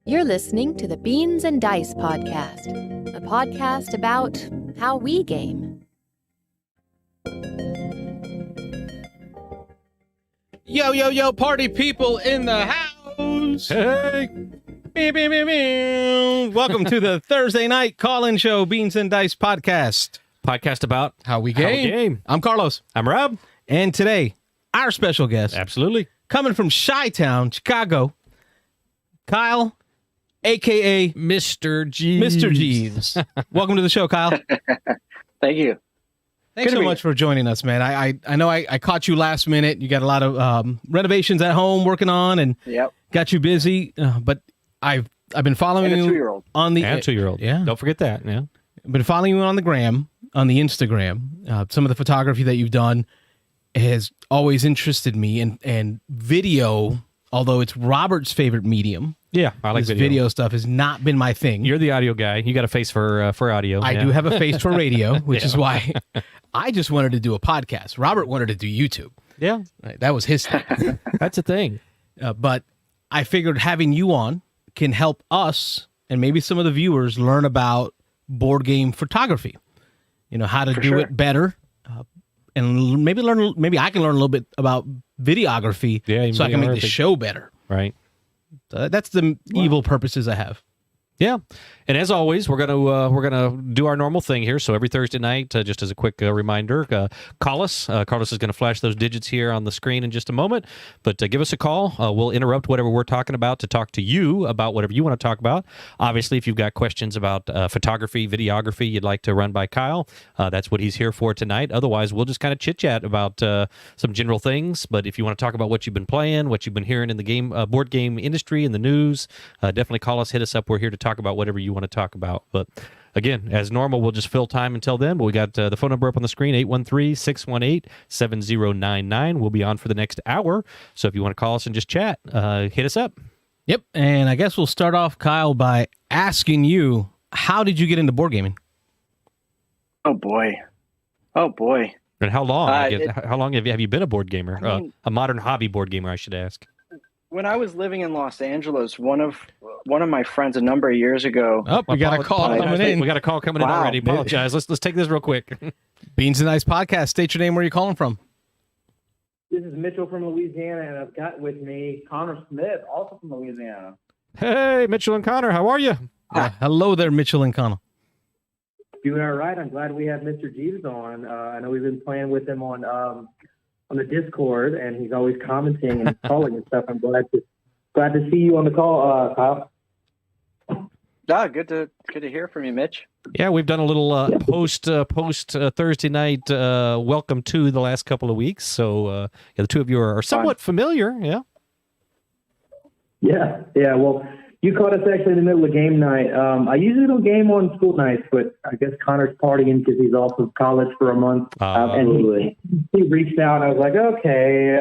You're listening to the Beans and Dice podcast, a podcast about how we game. Yo, yo, yo, party people in the house. Hey. Beep, beep, beep, beep. Welcome to the Thursday night call-in show, Beans and Dice podcast. Podcast about How we game. I'm Carlos. I'm Rob. And today, our special guest, Absolutely. coming from Chi-Town, Chicago, Kyle, a.k.a. Mister Jeeves. Mister Jeeves. Welcome to the show, Kyle. Thank you. Thanks so much for joining us, man. I know I caught you last minute. You got a lot of renovations at home working on and got you busy. But I've been following And a you 2-year-old. on the And 2-year-old. Yeah. Don't forget that. Yeah. I've been following you on the gram, on the Instagram. Some of the photography that you've done has always interested me, and video, although it's Robert's favorite medium. Yeah. I like This video stuff has not been my thing. You're the audio guy. You got a face for audio. I do have a face for radio, which is why I just wanted to do a podcast. Robert wanted to do YouTube. Yeah. Right, that was his thing. That's a thing. But I figured having you on can help us and maybe some of the viewers learn about board game photography. You know, how to do it better. And maybe I can learn a little bit about videography so I can make the show better. Right. So that's the evil purposes I have. Yeah, and as always, we're gonna do our normal thing here. So every Thursday night, just as a quick reminder, call us. Carlos is going to flash those digits here on the screen in just a moment. But give us a call. We'll interrupt whatever we're talking about to talk to you about whatever you want to talk about. Obviously, if you've got questions about photography, videography, you'd like to run by Kyle, that's what he's here for tonight. Otherwise, we'll just kind of chit chat about some general things. But if you want to talk about what you've been playing, what you've been hearing in the board game industry, in the news, definitely call us. Hit us up. We're here to talk about whatever you want to talk about. But again, as normal, we'll just fill time until then. But we got the phone number up on the screen, 813-618-7099. We'll be on for the next hour. So if you want to call us and just chat, hit us up. Yep. And I guess we'll start off, Kyle, by asking you, how did you get into board gaming? Oh boy. And how long? How long have you been a board gamer? I mean, a modern hobby board gamer, I should ask. When I was living in Los Angeles, one of my friends a number of years ago. Oh, we got a call coming in. We got a call coming in already. Apologize. Let's take this real quick. Beans and Ice Podcast. State your name. Where are you calling from? This is Mitchell from Louisiana, and I've got with me Connor Smith, also from Louisiana. Hey, Mitchell and Connor, how are you? Hello there, Mitchell and Connor. Doing all right. I'm glad we have Mr. Jeeves on. I know we've been playing with him on the Discord, and he's always commenting and calling and stuff. I'm glad to see you on the call, Kyle. Good to hear from you, Mitch. Yeah, we've done a little post Thursday night welcome to the last couple of weeks. So the two of you are somewhat familiar. Yeah. Yeah. Well, you caught us actually in the middle of game night. I usually don't game on school nights, but I guess Connor's partying because he's off of college for a month. And he reached out, and I was like, okay.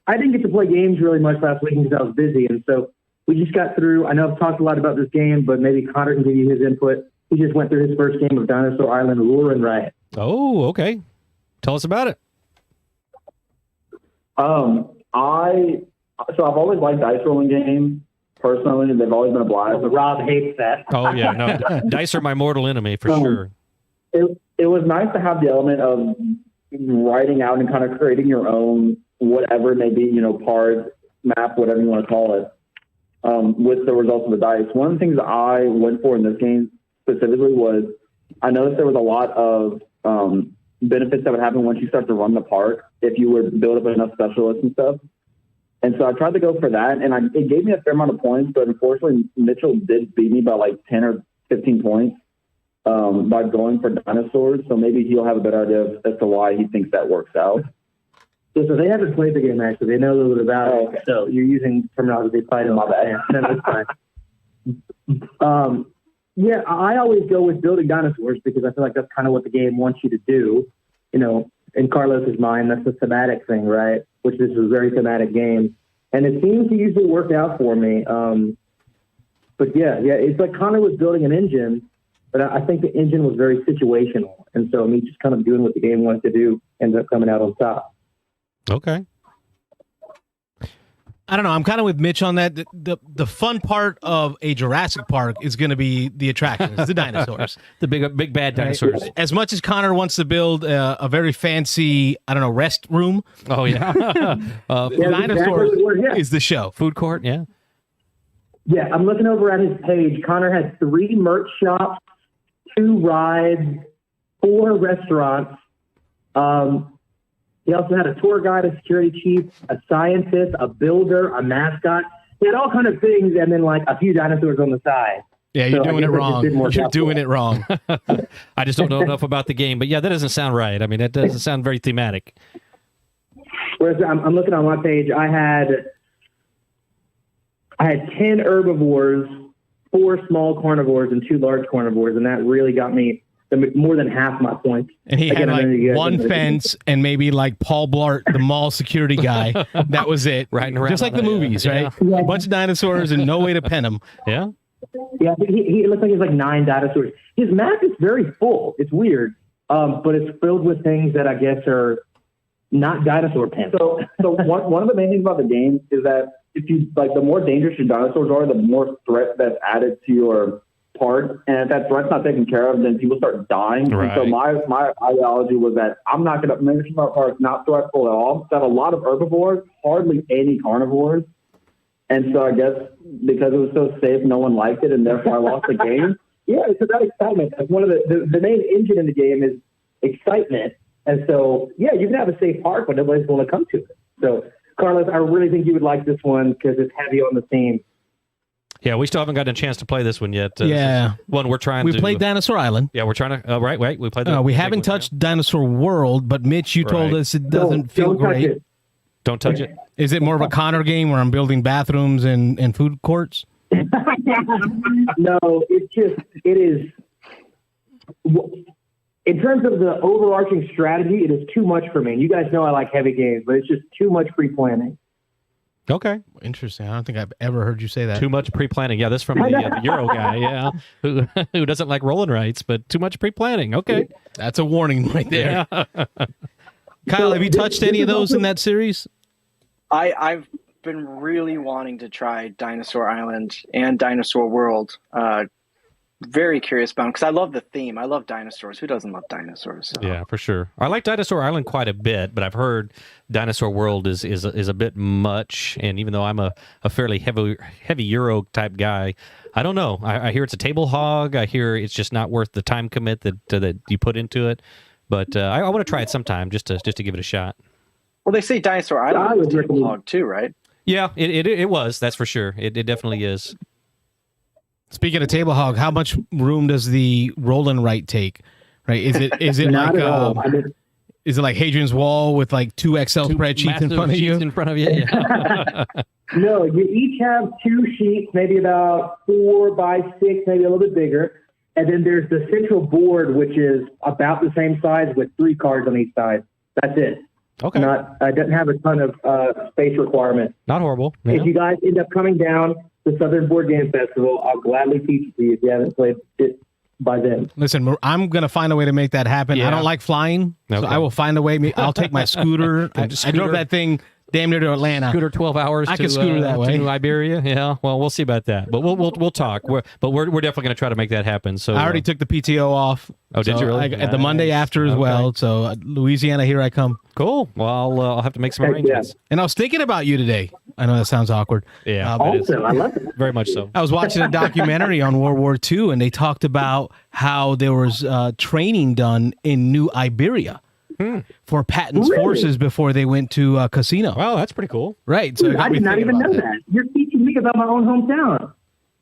I didn't get to play games really much last week because I was busy. And so we just got through. I know I've talked a lot about this game, but maybe Connor can give you his input. He just went through his first game of Dinosaur Island Lure and Riot. Oh, okay. Tell us about it. So I've always liked dice rolling games. Personally, they've always been a blast. But Rob hates that. Oh, yeah. No, dice are my mortal enemy for sure. It was nice to have the element of writing out and kind of creating your own, whatever it may be, card, map, whatever you want to call it, with the results of the dice. One of the things that I went for in this game specifically was I noticed there was a lot of benefits that would happen once you start to run the park if you would build up enough specialists and stuff. And so I tried to go for that, and it gave me a fair amount of points, but unfortunately Mitchell did beat me by like 10 or 15 points by going for dinosaurs, so maybe he'll have a better idea as to why he thinks that works out. So they haven't played the game, actually. They know a little bit about it. Okay. So you're using terminology they played. My bad. No, that's fine. Yeah, I always go with building dinosaurs because I feel like that's kind of what the game wants you to do. In Carlos's mind, that's a thematic thing, right? Which this is a very thematic game. And it seems to usually work out for me. But yeah, it's like Connor was building an engine, but I think the engine was very situational. And so me just kind of doing what the game wanted to do ended up coming out on top. Okay. I don't know. I'm kind of with Mitch on that. The fun part of a Jurassic Park is going to be the attractions, the dinosaurs. The big bad dinosaurs. Right? As much as Connor wants to build a very fancy, I don't know, rest room. Oh, yeah. Dinosaurs is the show. Food court, yeah. Yeah, I'm looking over at his page. Connor had 3 merch shops, 2 rides, 4 restaurants. He also had a tour guide, a security chief, a scientist, a builder, a mascot. He had all kind of things, and then like a few dinosaurs on the side. Yeah, you're doing it wrong. You're doing it wrong. I just don't know enough about the game, but yeah, that doesn't sound right. I mean, that doesn't sound very thematic. Whereas I'm looking on my page, I had 10 herbivores, 4 small carnivores, and 2 large carnivores, and that really got me more than half my points. And he had like one fence and maybe like Paul Blart, the mall security guy. That was it. Riding around. Just like the movies, right? Yeah. A bunch of dinosaurs and no way to pen them. Yeah. Yeah, he looks like he's like 9 dinosaurs. His map is very full. It's weird, but it's filled with things that I guess are not dinosaur pens. So one of the main things about the game is that if you like, the more dangerous your dinosaurs are, the more threat that's added to your part, and if that threat's not taken care of, then people start dying. Right. And so my ideology was that I'm not going to make sure my park's not threatful at all. So I have a lot of herbivores, hardly any carnivores, and so I guess because it was so safe, no one liked it, and therefore I lost the game. Yeah, it's about excitement. Like one of the main engine in the game is excitement, and so yeah, you can have a safe park, but nobody's going to come to it. So Carlos, I really think you would like this one because it's heavy on the theme. Yeah, we still haven't gotten a chance to play this one yet. Yeah. One we're trying We to... played Dinosaur Island. Yeah, we're trying to... right, we played we haven't touched Dinosaur World, but Mitch, you told us it doesn't feel great. Don't touch it. Is it more of a Connor game where I'm building bathrooms and food courts? No, it is... In terms of the overarching strategy, it is too much for me. You guys know I like heavy games, but it's just too much pre-planning. Okay. Interesting. I don't think I've ever heard you say that. Too much pre-planning. Yeah, this from the Euro guy, yeah, who doesn't like rolling rights, but too much pre-planning. Okay. That's a warning right there. Yeah. Kyle, have you touched any of those in that series? I've been really wanting to try Dinosaur Island and Dinosaur World. Very curious about them because I love the theme. I love dinosaurs. Who doesn't love dinosaurs? So. Yeah, for sure. I like Dinosaur Island quite a bit, but I've heard Dinosaur World is a bit much. And even though I'm a fairly heavy Euro type guy, I don't know. I hear it's a table hog. I hear it's just not worth the time commit that you put into it. But I want to try it sometime just to give it a shot. Well, they say Dinosaur Island was a table hog too, right? Yeah, it was. That's for sure. It definitely is. Speaking of table hog, how much room does the roll and write take? Right? Is it like is it like Hadrian's Wall with like 2 Excel spreadsheets in front of you? In front of you. Yeah. No, you each have 2 sheets, maybe about 4 by 6, maybe a little bit bigger, and then there's the central board, which is about the same size with 3 cards on each side. That's it. Okay. Doesn't have a ton of space requirement. Not horrible. Yeah. If you guys end up coming down the Southern Board Game Festival, I'll gladly teach it to you if you haven't played it by then. Listen, I'm going to find a way to make that happen. Yeah. I don't like flying, so I will find a way. I'll take my scooter. I drove that thing damn near to Atlanta. Scooter 12 hours. I can scooter that way to Iberia. Yeah. Well, we'll see about that, but we'll talk. We're definitely going to try to make that happen. So I already took the PTO off. Oh, did you really? The Monday after as well. So Louisiana, here I come. Cool. Well, I'll have to make some arrangements. Yeah. And I was thinking about you today. I know that sounds awkward. Yeah. Also, I love it. Very much so. I was watching a documentary on World War II, and they talked about how there was training done in New Iberia for Patton's forces before they went to Casino. Wow, that's pretty cool. Right. So Dude, I did not even know that. You're teaching me about my own hometown.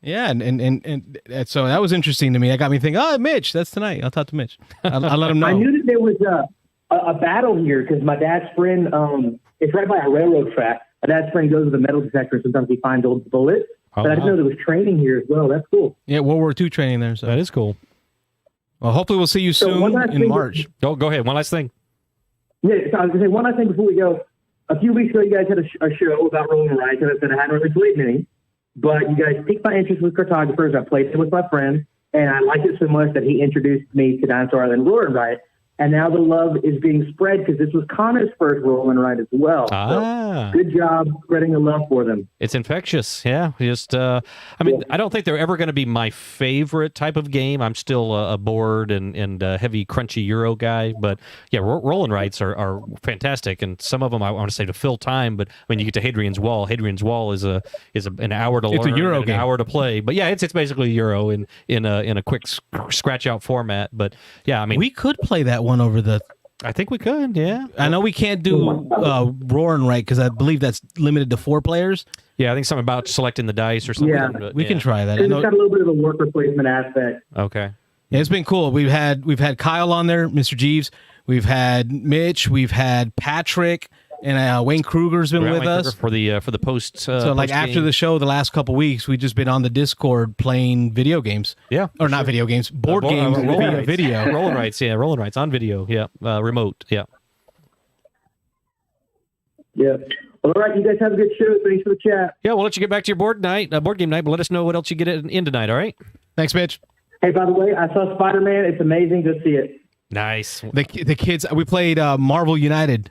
Yeah, and so that was interesting to me. That got me thinking, oh, Mitch, that's tonight. I'll talk to Mitch. I'll let him know. I knew that there was a battle here because my dad's friend, it's right by a railroad track. My dad's friend goes to the metal detector. Sometimes he finds old bullets. But I didn't know there was training here as well. That's cool. Yeah, World War II training there. So that is cool. Well, hopefully we'll see you soon in March. Go ahead. One last thing. Yeah, so I was going to say one last thing before we go. A few weeks ago, you guys had a show about rolling rights, and I said I hadn't really played many. But you guys piqued my interest with cartographers. I played it with my friend, and I liked it so much that he introduced me to Dinosaur Island Roar and Riot. And now the love is being spread because this was Connor's first roll and write as well. So good job spreading the love for them. It's infectious, yeah. Just, I don't think they're ever going to be my favorite type of game. I'm still a board and heavy, crunchy Euro guy. But yeah, roll and writes are fantastic, and some of them I want to say to fill time. But when you get to Hadrian's Wall, Hadrian's Wall is an hour to learn, it's a Euro and game. an hour to play. But yeah, it's basically Euro in a quick scratch out format. But yeah, I mean, we could play that one over the. I think we could, yeah. I know we can't do roar and write because I believe that's limited to 4 players. Yeah, I think something about selecting the dice or something. Yeah. We can try that. It's got a little bit of a worker placement aspect. Okay. Yeah, it's been cool. We've had Kyle on there, Mister Jeeves. We've had Mitch. We've had Patrick, and Wayne Kruger's been with us for the post. So like after the show, the last couple weeks, we've just been on the Discord playing video games. Yeah, or not video games, board games via video. Roll and writes, roll and writes on video. Yeah, remote. Yeah. Yeah. All right, you guys have a good show. Thanks for the chat. Yeah, we'll let you get back to your board game night, but let us know what else you get in tonight, all right? Thanks, Mitch. Hey, by the way, I saw Spider-Man. It's amazing to see it. Nice. The kids, we played Marvel United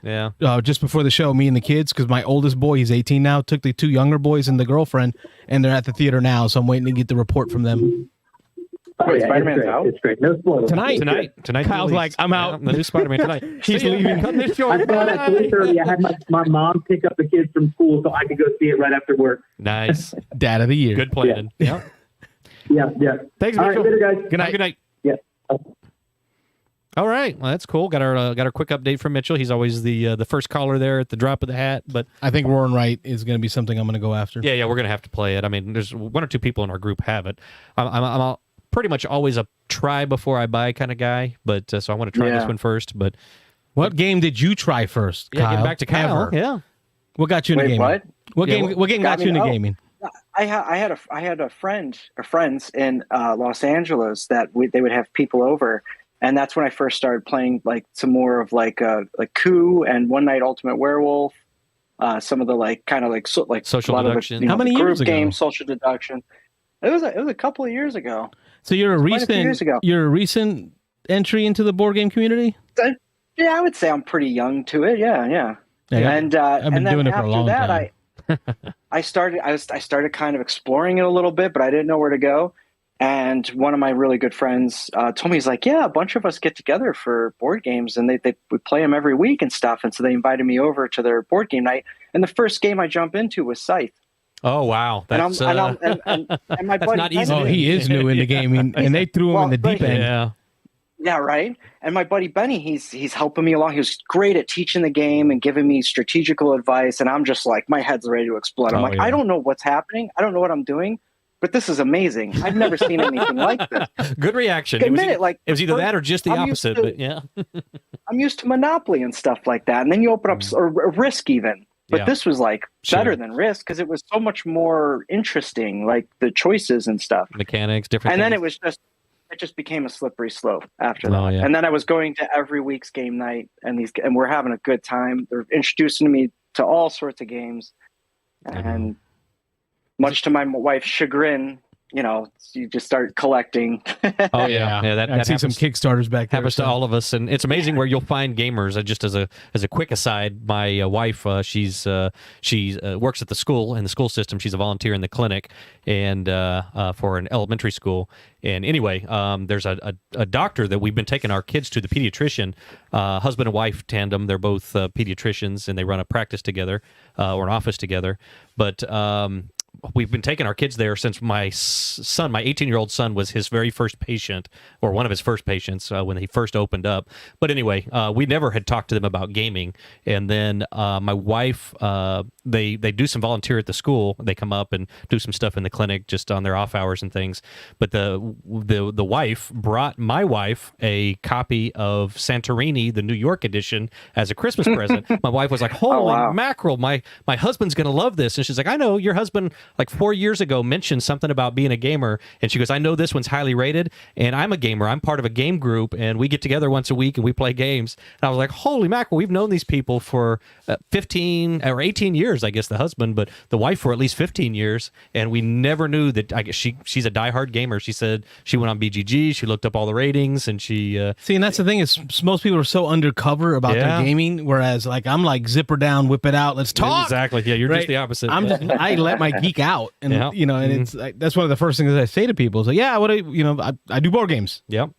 just before the show, me and the kids, because my oldest boy, he's 18 now, took the 2 younger boys and the girlfriend, and they're at the theater now, so I'm waiting to get the report from them. Oh, yeah, Spider-Man's out? It's great. No spoilers. Tonight. Kyle's Kyle's like, I'm out. The new Spider-Man tonight. He's leaving. I saw it at 3:30. I had my mom pick up the kids from school so I could go see it right after work. Nice. Dad of the year. Good planning. Yeah. Thanks, All right, later, guys. Good night. Good night. Yeah. All right, well, that's cool. Got our quick update from Mitchell. He's always the first caller there at the drop of the hat. But I think Roar and Write is going to be something I'm going to go after. Yeah, we're going to have to play it. I mean, there's 1 or 2 people in our group have it. I'm pretty much always a try before I buy kind of guy, but so I want to try this one first. But what game did you try first, Kyle? Getting back to Kyle. Ever? Yeah. What got you into gaming? What game got you into gaming? I had a friend or friends in Los Angeles that they would have people over, and that's when I first started playing like some more of like Coup and One Night Ultimate Werewolf, some of the like social deduction. How many years ago? Game, social deduction. It was a couple of years ago. So you're a recent entry into the board game community? Yeah, I would say I'm pretty young to it. Yeah. And I've been doing it for a long time. I started kind of exploring it a little bit, but I didn't know where to go. And one of my really good friends told me, he's like, yeah, a bunch of us get together for board games, and they would play them every week and stuff. And so they invited me over to their board game night. And the first game I jumped into was Scythe. Oh, wow. That's and my buddy, not easy. Oh, he is new into gaming, and they threw him in the deep end. Yeah, right. And my buddy Benny, he's helping me along. He was great at teaching the game and giving me strategical advice. And I'm just like, my head's ready to explode. I'm I don't know what's happening. I don't know what I'm doing, but this is amazing. I've never seen anything like this. Good reaction. It was either that or just the opposite. But yeah, I'm used to Monopoly and stuff like that. And then you open up or Risk even. But this was like better than Risk because it was so much more interesting, like the choices and stuff. Mechanics, different and things. Then it just became a slippery slope after that. Yeah. And then I was going to every week's game night and we're having a good time. They're introducing me to all sorts of games. And much to my wife's chagrin, you just start collecting. Oh yeah, I've seen some Kickstarters back there. Happens to all of us, and it's amazing where you'll find gamers. Just as a quick aside, my wife, she works at the school in the school system. She's a volunteer in the clinic and for an elementary school. And anyway, there's a doctor that we've been taking our kids to, the pediatrician, husband and wife tandem. They're both pediatricians, and they run a practice together or an office together. But we've been taking our kids there since my son, my 18-year-old son, was his very first patient, or one of his first patients when he first opened up. But anyway, we never had talked to them about gaming. And then my wife, they do some volunteer at the school. They come up and do some stuff in the clinic just on their off hours and things. But the wife brought my wife a copy of Santorini, the New York edition, as a Christmas present. My wife was like, holy mackerel, my husband's going to love this. And she's like, I know, your husband like 4 years ago mentioned something about being a gamer, and she goes, I know this one's highly rated, and I'm a gamer. I'm part of a game group, and we get together once a week and we play games. And I was like, holy mackerel, we've known these people for 15 or 18 years, I guess the husband, but the wife for at least 15 years, and we never knew that. I guess she's a diehard gamer. She said she went on BGG, she looked up all the ratings, and she... See, and that's the thing is most people are so undercover about their gaming, whereas like I'm like zipper down, whip it out, let's talk. Exactly. Yeah, you're just the opposite. I let my geek out, and and it's like, that's one of the first things I say to people. So yeah, I do board games. Yep.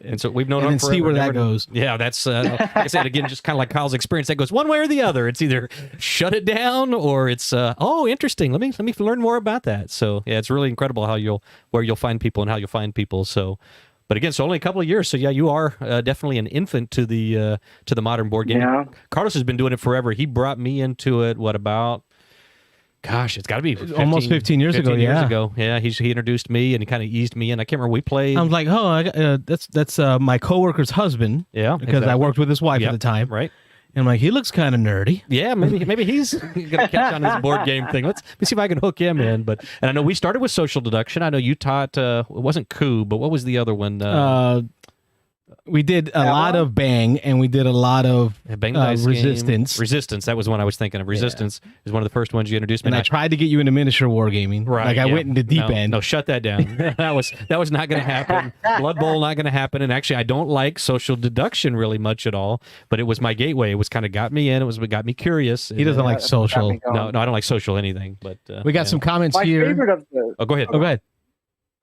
And so we've known and them forever, see where that goes. Yeah, that's like I said again, just kind of like Kyle's experience. That goes one way or the other. It's either shut it down or it's interesting. Let me learn more about that. So yeah, it's really incredible where you'll find people and how you'll find people. So. But again, so only a couple of years. So yeah, you are definitely an infant to the modern board game. Yeah. Carlos has been doing it forever. He brought me into it. What about? Gosh, it's got to be almost 15 years ago. Yeah, he introduced me and he kind of eased me in. I can't remember. We played. I was like, that's my coworker's husband. Yeah, because I worked with his wife at the time. Right. And I'm like, he looks kind of nerdy. Yeah, maybe he's gonna catch on his board game thing. Let me see if I can hook him in. And I know we started with social deduction. I know you taught. It wasn't coup, but what was the other one? We did a lot of Bang, and we did a lot of Resistance. Resistance, that was one I was thinking of. Resistance is one of the first ones you introduced me. And I tried to get you into miniature wargaming. Right. Like I went into deep end. No, shut that down. that was not going to happen. Blood Bowl not going to happen. And actually, I don't like social deduction really much at all. But it was my gateway. It was kind of got me in. It got me curious. He doesn't like social. No, I don't like social anything. But we got some comments here. Favorite of the, go ahead. Go ahead.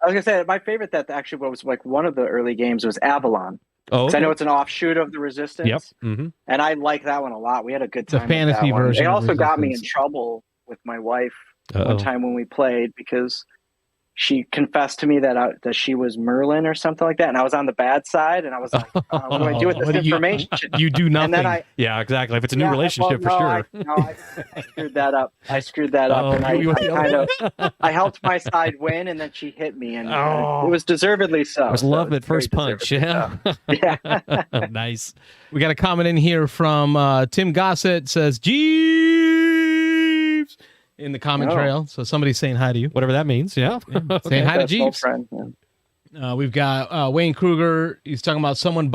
I was gonna say my favorite that actually was like one of the early games was Avalon. Oh, okay. I know it's an offshoot of the Resistance. Yep. Mm-hmm. And I like that one a lot. We had a good time. The fantasy version. It also got me in trouble with my wife one time when we played because she confessed to me that she was Merlin or something like that, and I was on the bad side, and I was like, "What do I do with this information?" You do nothing. And then yeah, exactly. If it's a new relationship, for sure. I screwed that up. And I helped my side win, and then she hit me, and it was deservedly so. It was love at first punch. Yeah. Nice. We got a comment in here from Tim Gossett. Says Jeeves in the comment trail. So somebody's saying hi to you. Whatever that means. Yeah. Saying hi to Jeeves. Friend, we've got Wayne Kruger. He's talking about someone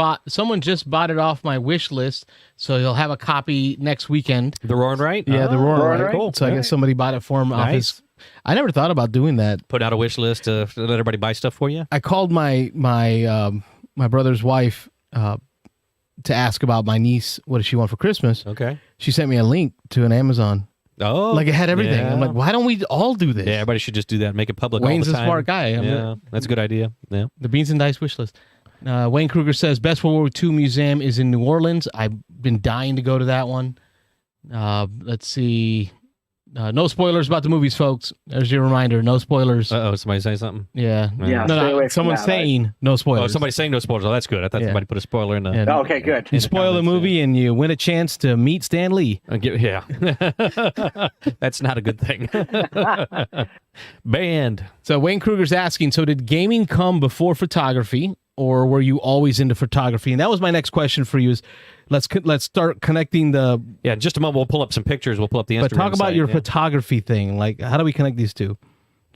just bought it off my wish list, so he'll have a copy next weekend. The Roaring Right? Yeah, the Roaring Right. Cool. So I guess somebody bought it for him off his. I never thought about doing that. Put out a wish list to let everybody buy stuff for you. I called my brother's wife to ask about my niece. What does she want for Christmas? Okay. She sent me a link to an Amazon. Oh, like it had everything. Yeah. I'm like, why don't we all do this? Yeah, everybody should just do that. Make it public. Wayne's all the time. a smart guy. That's a good idea. Yeah. The Beans and Dice wish list. Wayne Kruger says best World War II museum is in New Orleans. I've been dying to go to that one. Let's see. No spoilers about the movies, folks. There's your reminder. No spoilers. Somebody saying something? Yeah. No, someone's saying no spoilers. Oh, somebody's saying no spoilers. Oh, that's good. I thought somebody put a spoiler in the... Yeah. Okay, good. You spoil the movie and you win a chance to meet Stan Lee. Yeah. That's not a good thing. Banned. So Wayne Kruger's asking, so did gaming come before photography, or were you always into photography? And that was my next question for you is, let's start connecting the... Yeah, in just a moment, we'll pull up some pictures. We'll pull up the Instagram But talk about site, your photography thing. Like, how do we connect these two?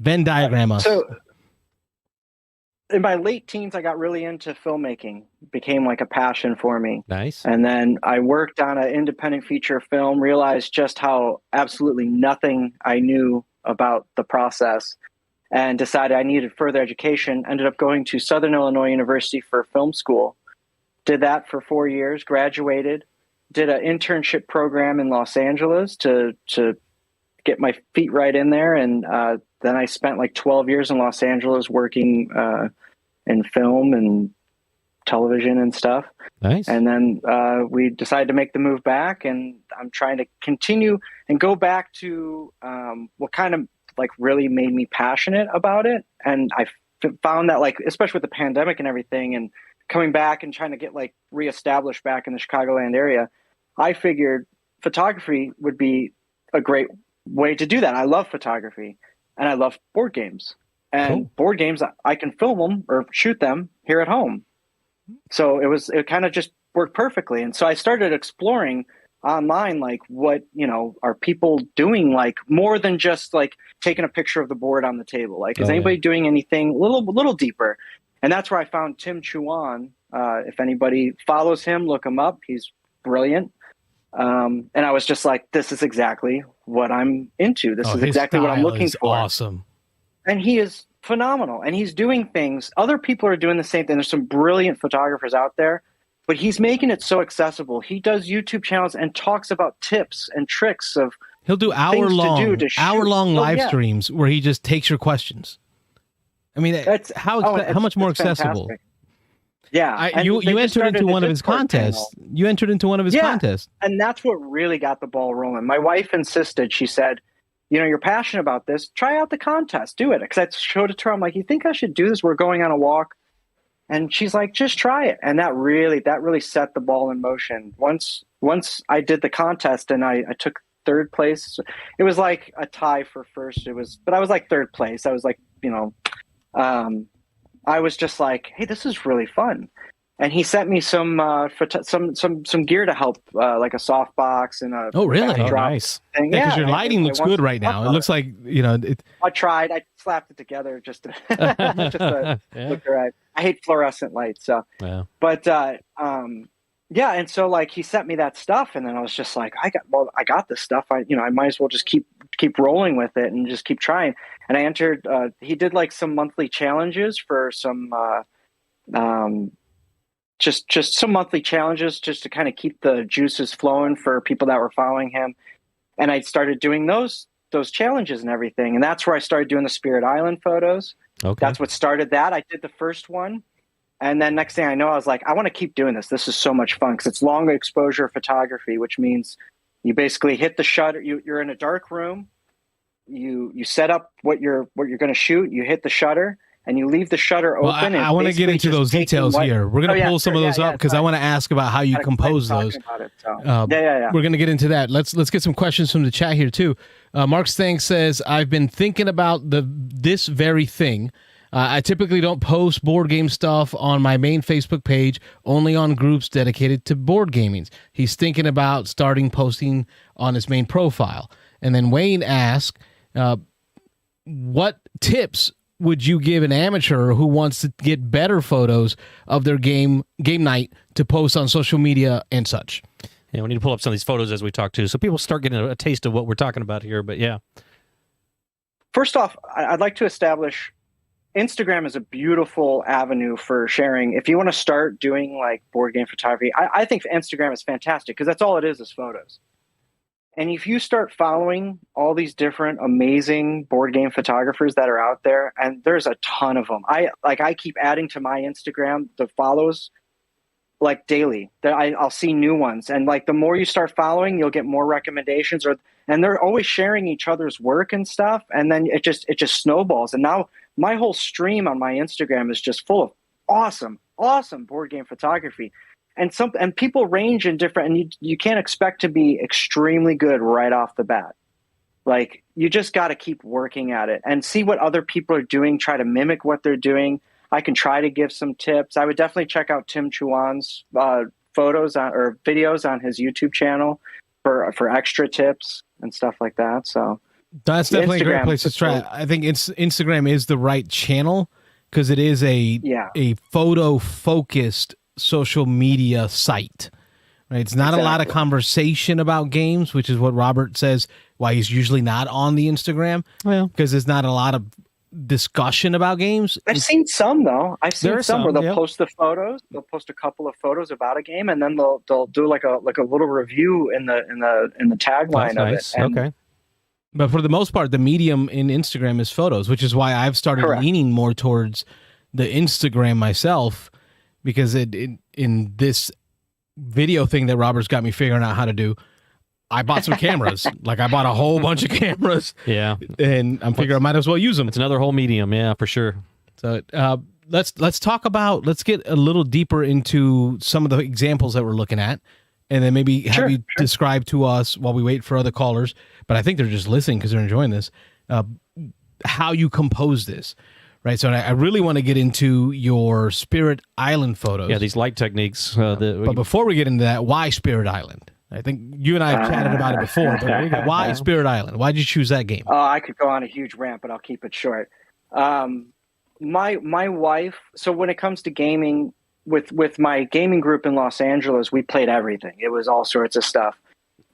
Venn diagram us. So, in my late teens, I got really into filmmaking. It became like a passion for me. Nice. And then I worked on an independent feature film, realized just how absolutely nothing I knew about the process, and decided I needed further education. Ended up going to Southern Illinois University for film school. Did that for 4 years, graduated, did an internship program in Los Angeles to get my feet right in there. And then I spent like 12 years in Los Angeles working in film and television and stuff. Nice. And then we decided to make the move back, and I'm trying to continue and go back to what kind of like really made me passionate about it. And I found that, like, especially with the pandemic and everything, and coming back and trying to get like reestablished back in the Chicagoland area, I figured photography would be a great way to do that. I love photography and I love board games, and board games, I can film them or shoot them here at home. So it kind of just worked perfectly. And so I started exploring online, like what, are people doing, like more than just like taking a picture of the board on the table? Like, is anybody doing anything a little deeper? And that's where I found Tim Chuan. If anybody follows him, look him up. He's brilliant. And I was just like, this is exactly what I'm into. This is exactly what I'm looking for. Awesome. And he is phenomenal. And he's doing things. Other people are doing the same thing. There's some brilliant photographers out there, but he's making it so accessible. He does YouTube channels and talks about tips and tricks of He'll do hour-long live streams where he just takes your questions. I mean, how much more accessible? Fantastic. Yeah. You entered into one of his contests. You entered into one of his contests. And that's what really got the ball rolling. My wife insisted. She said, you're passionate about this. Try out the contest. Do it. Because I showed it to her. I'm like, you think I should do this? We're going on a walk. And she's like, just try it. And that really set the ball in motion. Once I did the contest and I took third place, it was like a tie for first. But I was like third place. I was like, I was just like, hey, this is really fun. And he sent me some gear to help, like a softbox and a nice thing. Yeah, because your lighting looks good right now. It looks like I tried. I slapped it together just to look right. I hate fluorescent lights, so. Yeah. But and so like he sent me that stuff, and then I was just like, I got this stuff. I might as well just keep rolling with it and just keep trying. And I entered. He did like some monthly challenges for some. Just some monthly challenges just to kind of keep the juices flowing for people that were following him. And I started doing those challenges and everything. And that's where I started doing the Spirit Island photos. Okay. That's what started that. I did the first one. And then next thing I know, I was like, I want to keep doing this. This is so much fun because it's long exposure photography, which means you basically hit the shutter. You're in a dark room. You set up what you're going to shoot. You hit the shutter. And you leave the shutter open. I want to get into those details here. We're going to pull some of those up because I want to ask about how you compose those. We're going to get into that. Let's get some questions from the chat here too. Mark Stang says, I've been thinking about this very thing. I typically don't post board game stuff on my main Facebook page, only on groups dedicated to board gaming. He's thinking about starting posting on his main profile. And then Wayne asked, what tips would you give an amateur who wants to get better photos of their game night to post on social media and such? Yeah, we need to pull up some of these photos as we talk too, so people start getting a taste of what we're talking about here. But yeah. First off, I'd like to establish Instagram is a beautiful avenue for sharing. If you want to start doing like board game photography, I think Instagram is fantastic because that's all it is photos. And if you start following all these different amazing board game photographers that are out there, and there's a ton of them. I keep adding to my Instagram the follows like daily. I'll see new ones, and like the more you start following, you'll get more recommendations. And they're always sharing each other's work and stuff, and then it just snowballs. And now my whole stream on my Instagram is just full of awesome board game photography. And people range in different, and you can't expect to be extremely good right off the bat. Like you just got to keep working at it and see what other people are doing. Try to mimic what they're doing. I can try to give some tips. I would definitely check out Tim Chuan's photos or videos on his YouTube channel for extra tips and stuff like that. So that's definitely a great place to try. I think Instagram is the right channel because it is a photo focused social media site, right? It's not a lot of conversation about games, which is what Robert says why he's usually not on the Instagram. Well, because there's not a lot of discussion about games. I've seen some though. I've seen some where they'll post the photos. They'll post a couple of photos about a game, and then they'll do like a little review in the tagline of it. And okay. But for the most part, the medium in Instagram is photos, which is why I've started leaning more towards the Instagram myself. Because in this video thing that Robert's got me figuring out how to do, I bought some cameras. Like I bought a whole bunch of cameras. Yeah. And I'm figuring I might as well use them. It's another whole medium. Yeah, for sure. So let's get a little deeper into some of the examples that we're looking at. And then maybe have you describe to us while we wait for other callers. But I think they're just listening because they're enjoying this. How you compose this. Right, so I really want to get into your Spirit Island photos. Yeah, these light techniques. But before we get into that, why Spirit Island? I think you and I have chatted about it before, but why Spirit Island? Why did you choose that game? I could go on a huge rant, but I'll keep it short. My wife, so when it comes to gaming, with my gaming group in Los Angeles, we played everything. It was all sorts of stuff.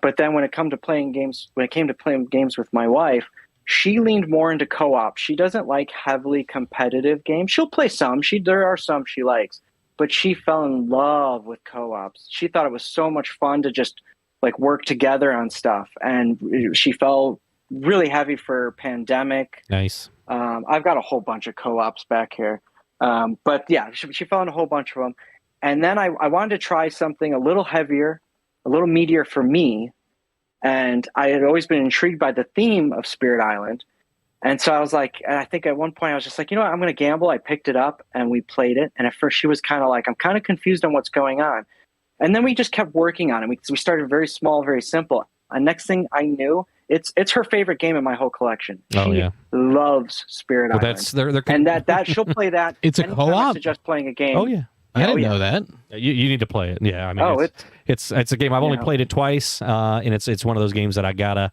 But then when it came to playing games with my wife, she leaned more into co-op. She doesn't like heavily competitive games. She'll play some. There are some she likes, but she fell in love with co-ops. She thought it was so much fun to just like work together on stuff. And she fell really heavy for Pandemic. Nice. I've got a whole bunch of co-ops back here. But yeah, she fell in a whole bunch of them. And then I wanted to try something a little heavier, a little meatier for me. And I had always been intrigued by the theme of Spirit Island. And so I was like, I think at one point I was just like, you know what, I'm going to gamble. I picked it up and we played it. And at first she was kind of like, I'm kind of confused on what's going on. And then we just kept working on it. We started very small, very simple. And next thing I knew, it's her favorite game in my whole collection. She loves Spirit Island. That's they're and that she'll play that. It's a co-op. I suggest playing a game. Oh yeah, I didn't know that. You need to play it. Yeah, I mean, it's a game I've only played it twice, and it's one of those games that I gotta.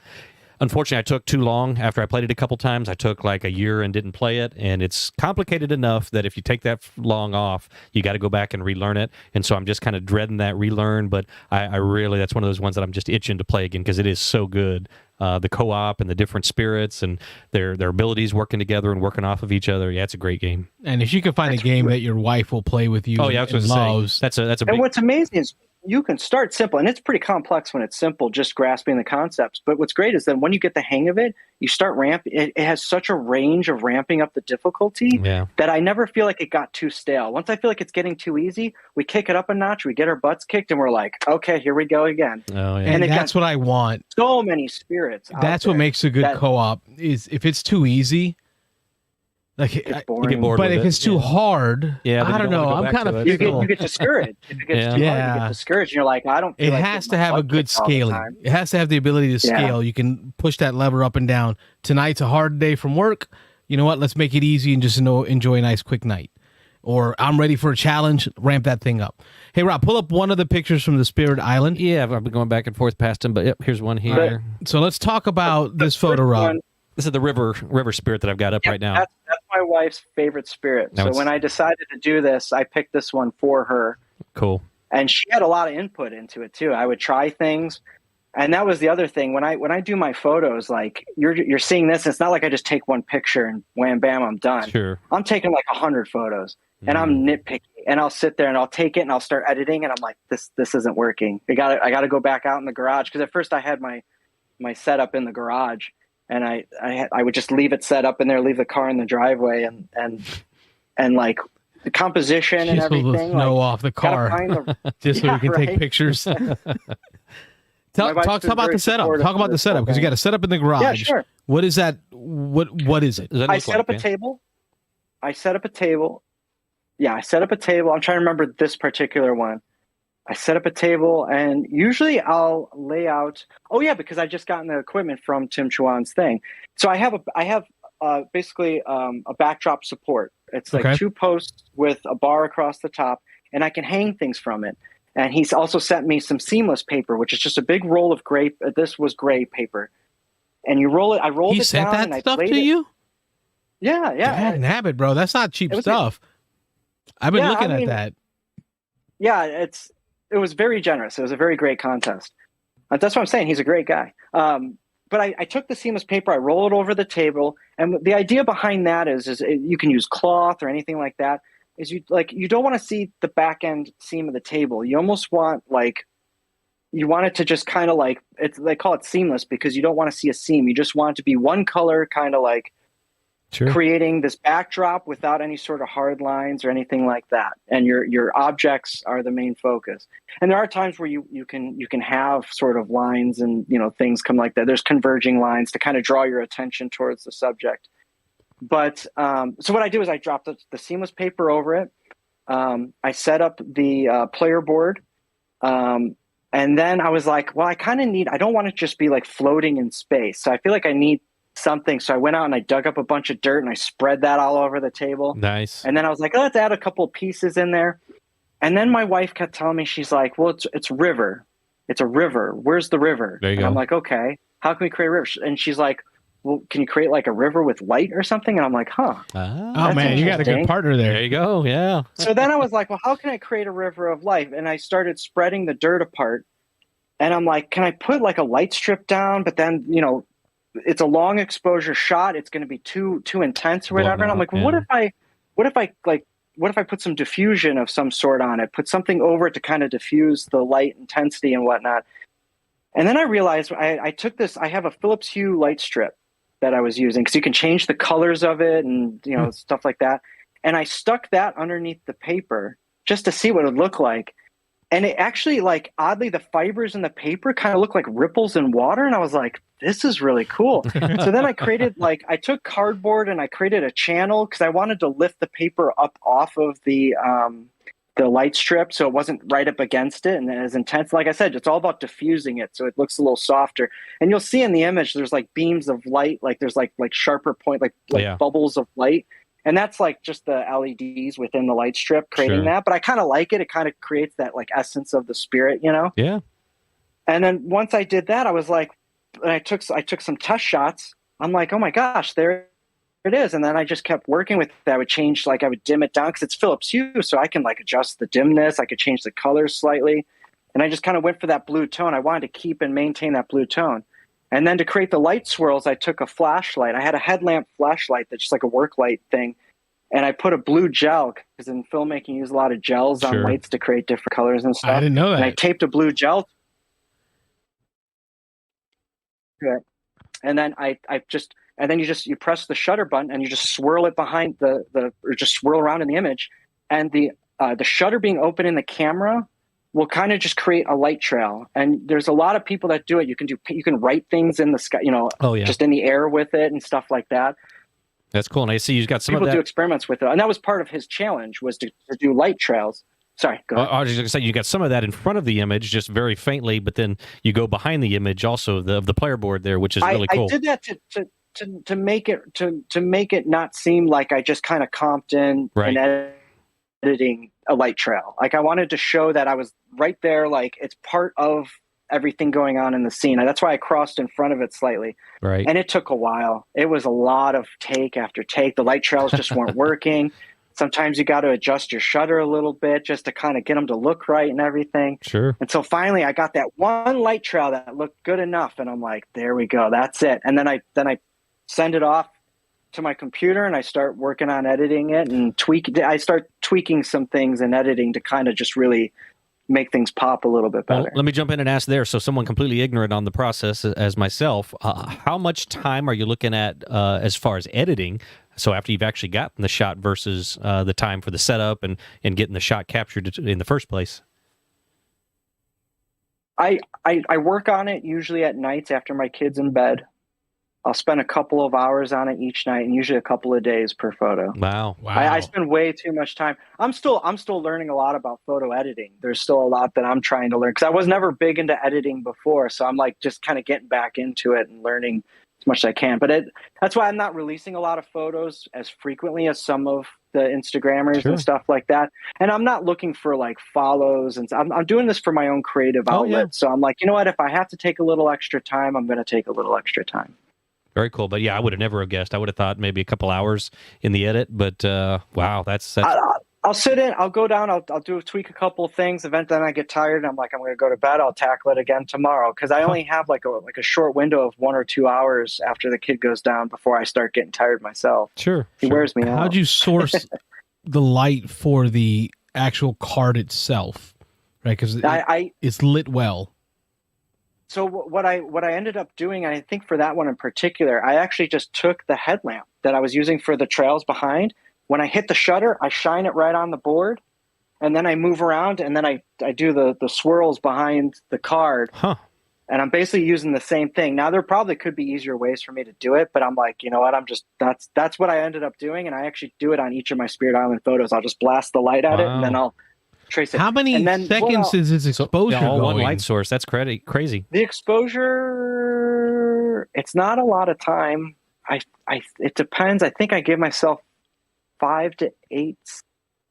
Unfortunately, I took too long after I played it a couple times. I took like a year and didn't play it, and it's complicated enough that if you take that long off, you got to go back and relearn it. And so I'm just kind of dreading that relearn, but I really, that's one of those ones that I'm just itching to play again because it is so good. The co-op and the different spirits and their abilities working together and working off of each other. Yeah, it's a great game. And if you can find a game that your wife will play with you, and loves, that's a big... And what's amazing is you can start simple, and it's pretty complex when it's simple, just grasping the concepts. But what's great is that when you get the hang of it, you start it has such a range of ramping up the difficulty that I never feel like it got too stale. Once I feel like it's getting too easy, we kick it up a notch, we get our butts kicked, and we're like, okay, here we go again. Oh, yeah. And that's what I want. So many spirits. That's what makes a good co-op, is if it's too easy. Like, you get bored but with if it's too hard, I don't know. I'm kind of you get discouraged. If it gets too hard, you get discouraged. And you're like, I don't. Feel it like has to have a good scaling. It has to have the ability to scale. You can push that lever up and down. Tonight's a hard day from work. You know what? Let's make it easy and just enjoy a nice quick night. Or I'm ready for a challenge. Ramp that thing up. Hey, Rob, pull up one of the pictures from the Spirit Island. Yeah, I've been going back and forth past them, but yep, here's one here. So let's talk about this photo, Rob. This is the river spirit that I've got up right now. That's my wife's favorite spirit. So when I decided to do this, I picked this one for her. Cool. And she had a lot of input into it too. I would try things, and that was the other thing. When I do my photos, like you're seeing this, it's not like I just take one picture and wham bam, I'm done. Sure. I'm taking like 100 photos, and I'm nitpicky, and I'll sit there and I'll take it and I'll start editing, and I'm like, this isn't working. I got to go back out in the garage, because at first I had my setup in the garage. And I would just leave it set up in there, leave the car in the driveway, and like the composition and everything. Snow off the car, just so we can take pictures. Talk about the setup. Talk about the setup, because you got a setup in the garage. Yeah, sure. What is that? What is it? I set up a table. I set up a table. Yeah, I set up a table. I'm trying to remember this particular one. I set up a table, and usually I'll lay out. Oh yeah, because I just gotten the equipment from Tim Chuan's thing. So I have basically a backdrop support. It's like 2 posts with a bar across the top, and I can hang things from it. And he's also sent me some seamless paper, which is just a big roll of gray. This was gray paper, and you roll it. I rolled it down. He sent that stuff to you? Yeah. Dang nabbit, bro. That's not cheap stuff. I've been looking at that. Yeah, it was very generous. It was a very great contest. That's what I'm saying. He's a great guy. But I took the seamless paper, I roll it over the table, and the idea behind that is you can use cloth or anything like that. Is you don't want to see the back end seam of the table. You almost want you want it to just kind of like they call it seamless because you don't want to see a seam. You just want it to be one color, kind of like. Sure. Creating this backdrop without any sort of hard lines or anything like that, and your objects are the main focus. And there are times where you can have sort of lines and things come like that. There's converging lines to kind of draw your attention towards the subject. But so what I do is I drop the seamless paper over it. I set up the player board, and then I was like, well, I don't want to just be like floating in space. So I feel like I need something. So I went out and I dug up a bunch of dirt and I spread that all over the table. Nice. And then I was like, let's add a couple of pieces in there. And then my wife kept telling me, she's like, well, it's river. it's a river. Where's the river? There you and go. I'm like, okay, how can we create a river? And she's like, well, can you create like a river with light or something? And I'm like, huh. Oh man, you got a good partner there. There you go. Yeah. So then I was like, well, how can I create a river of light? And I started spreading the dirt apart. And I'm like, can I put like a light strip down? But then, you know, it's a long exposure shot. It's going to be too intense or whatever. And I'm like, well, what if I put some diffusion of some sort on it, put something over it to kind of diffuse the light intensity and whatnot. And then I realized I have a Philips Hue light strip that I was using because you can change the colors of it and, you know, stuff like that. And I stuck that underneath the paper just to see what it would look like. And it actually, like, oddly, the fibers in the paper kind of look like ripples in water. And I was like, this is really cool. So then I created, like, I took cardboard and I created a channel because I wanted to lift the paper up off of the light strip so it wasn't right up against it and as intense. Like I said, it's all about diffusing it so it looks a little softer. And you'll see in the image, there's like beams of light, like there's like sharper point, like bubbles of light. And that's like just the LEDs within the light strip creating that. But I kind of like it. It kind of creates that like essence of the spirit, you know? Yeah. And then once I did that, I was like, and I took some test shots. I'm like, oh my gosh, there it is. And then I just kept working with it. I would change, like I would dim it down because it's Philips Hue. So I can like adjust the dimness. I could change the colors slightly. And I just kind of went for that blue tone. I wanted to keep and maintain that blue tone. And then to create the light swirls, I took a flashlight. I had a headlamp flashlight that's just like a work light thing. And I put a blue gel because in filmmaking, you use a lot of gels on lights to create different colors and stuff. I didn't know that. And I taped a blue gel. Good. And then you press the shutter button and you just swirl it behind or just swirl around in the image. And the shutter being open in the camera will kind of just create a light trail. And there's a lot of people that do it. You can write things in the sky, you know, just in the air with it and stuff like that. That's cool. And I see you've got some people of that. Do experiments with it. And that was part of his challenge was to do light trails. Sorry, go ahead. I was just going to say, you got some of that in front of the image, just very faintly, but then you go behind the image also of the player board there, which is really cool. I did that to make it not seem like I just kind of comped in and editing a light trail. Like I wanted to show that I was right there, like it's part of everything going on in the scene. And that's why I crossed in front of it slightly. Right. And it took a while. It was a lot of take after take. The light trails just weren't working. Sometimes you got to adjust your shutter a little bit just to kind of get them to look right and everything. Sure. And so finally I got that one light trail that looked good enough. And I'm like, there we go. That's it. And then I send it off to my computer and I start working on editing it and I start tweaking some things in editing to kind of just really make things pop a little bit better. Well, let me jump in and ask there. So someone completely ignorant on the process as myself, how much time are you looking at as far as editing? So after you've actually gotten the shot versus the time for the setup and getting the shot captured in the first place? I work on it usually at nights after my kid's in bed. I'll spend a couple of hours on it each night and usually a couple of days per photo. Wow. I spend way too much time. I'm still learning a lot about photo editing. There's still a lot that I'm trying to learn because I was never big into editing before. So I'm like just kind of getting back into it and learning as much as I can. But that's why I'm not releasing a lot of photos as frequently as some of the Instagrammers and stuff like that. And I'm not looking for like follows. And I'm doing this for my own creative outlet. Yeah. So I'm like, you know what? If I have to take a little extra time, I'm going to take a little extra time. Very cool. But yeah, I would have never guessed. I would have thought maybe a couple hours in the edit. But wow, that's I'll sit in, I'll go down, I'll tweak a couple of things. Then I get tired and I'm like, I'm going to go to bed. I'll tackle it again tomorrow. Cause I only have like a short window of 1 or 2 hours after the kid goes down before I start getting tired myself. Sure. He wears me out. How'd you source the light for the actual card itself? Right. Cause it's lit well. So what I ended up doing, and I think for that one in particular, I actually just took the headlamp that I was using for the trails behind. When I hit the shutter, I shine it right on the board, and then I move around, and then I do the swirls behind the card. Huh. And I'm basically using the same thing. Now, there probably could be easier ways for me to do it, but I'm like, you know what? That's what I ended up doing, and I actually do it on each of my Spirit Island photos. I'll just blast the light at it, and then I'll trace it. How many seconds is its exposure all going? One light source. That's crazy. The exposure, it's not a lot of time. It depends. I think I give myself 5 to 8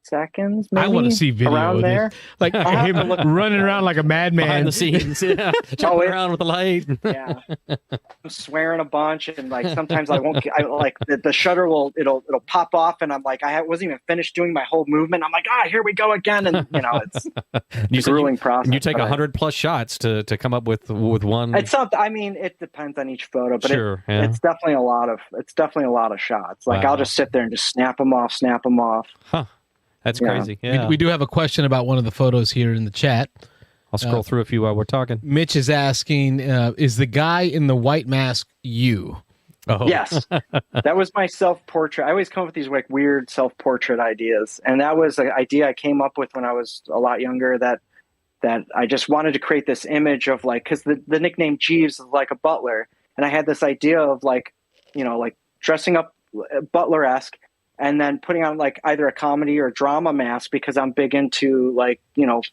seconds, maybe. I want to see video around of there. this. Like him running around like a madman. Behind the scenes, yeah. Jumping around with the light. Yeah. I'm swearing a bunch, and like sometimes I won't. I like the shutter it'll pop off, and I'm like I wasn't even finished doing my whole movement. I'm like, here we go again, and it's a grueling process. You take 100+ shots to come up with one. It's something. I mean, it depends on each photo, but it's definitely a lot of shots. Like I'll just sit there and just snap them off. Huh. That's crazy. Yeah. We do have a question about one of the photos here in the chat. I'll scroll through a few while we're talking. Mitch is asking, is the guy in the white mask you? Oh. Yes. That was my self-portrait. I always come up with these like weird self-portrait ideas. And that was an idea I came up with when I was a lot younger that I just wanted to create this image of like, because the nickname Jeeves is like a butler. And I had this idea of like, like dressing up butler-esque and then putting on like either a comedy or drama mask because I'm big into like,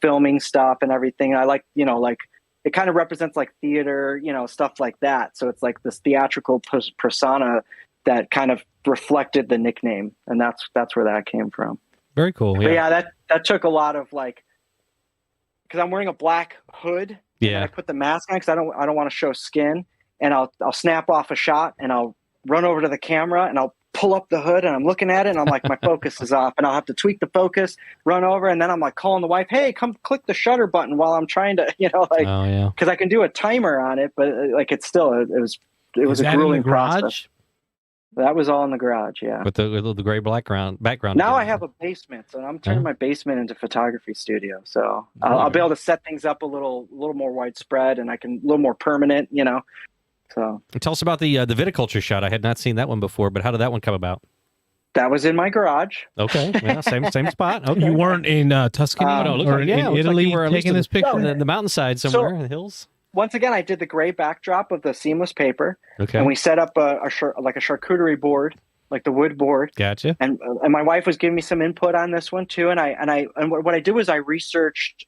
filming stuff and everything. I like, like it kind of represents like theater, stuff like that. So it's like this theatrical persona that kind of reflected the nickname. And that's where that came from. Very cool. But yeah, that took a lot of like, because I'm wearing a black hood. Yeah. And I put the mask on because I don't want to show skin. And I'll snap off a shot and I'll run over to the camera and I'll pull up the hood and I'm looking at it and I'm like, my focus is off, and I'll have to tweak the focus, run over, and then I'm like calling the wife, hey, come click the shutter button while I'm trying to, because I can do a timer on it, but like it's still it was a grueling process. That was all in the garage, yeah. With the gray background. Now I have a basement, so I'm turning my basement into photography studio. So I'll be able to set things up a little more widespread, and I can a little more permanent, So tell us about the viticulture shot. I had not seen that one before, but how did that one come about? That was in my garage. Okay, yeah, same spot. Okay, you weren't in Tuscany or in Italy taking this picture? The mountainside somewhere in the hills. Once again, I did the gray backdrop of the seamless paper, okay, and we set up a charcuterie board, like the wood board. Gotcha. And my wife was giving me some input on this one too, and what I did was I researched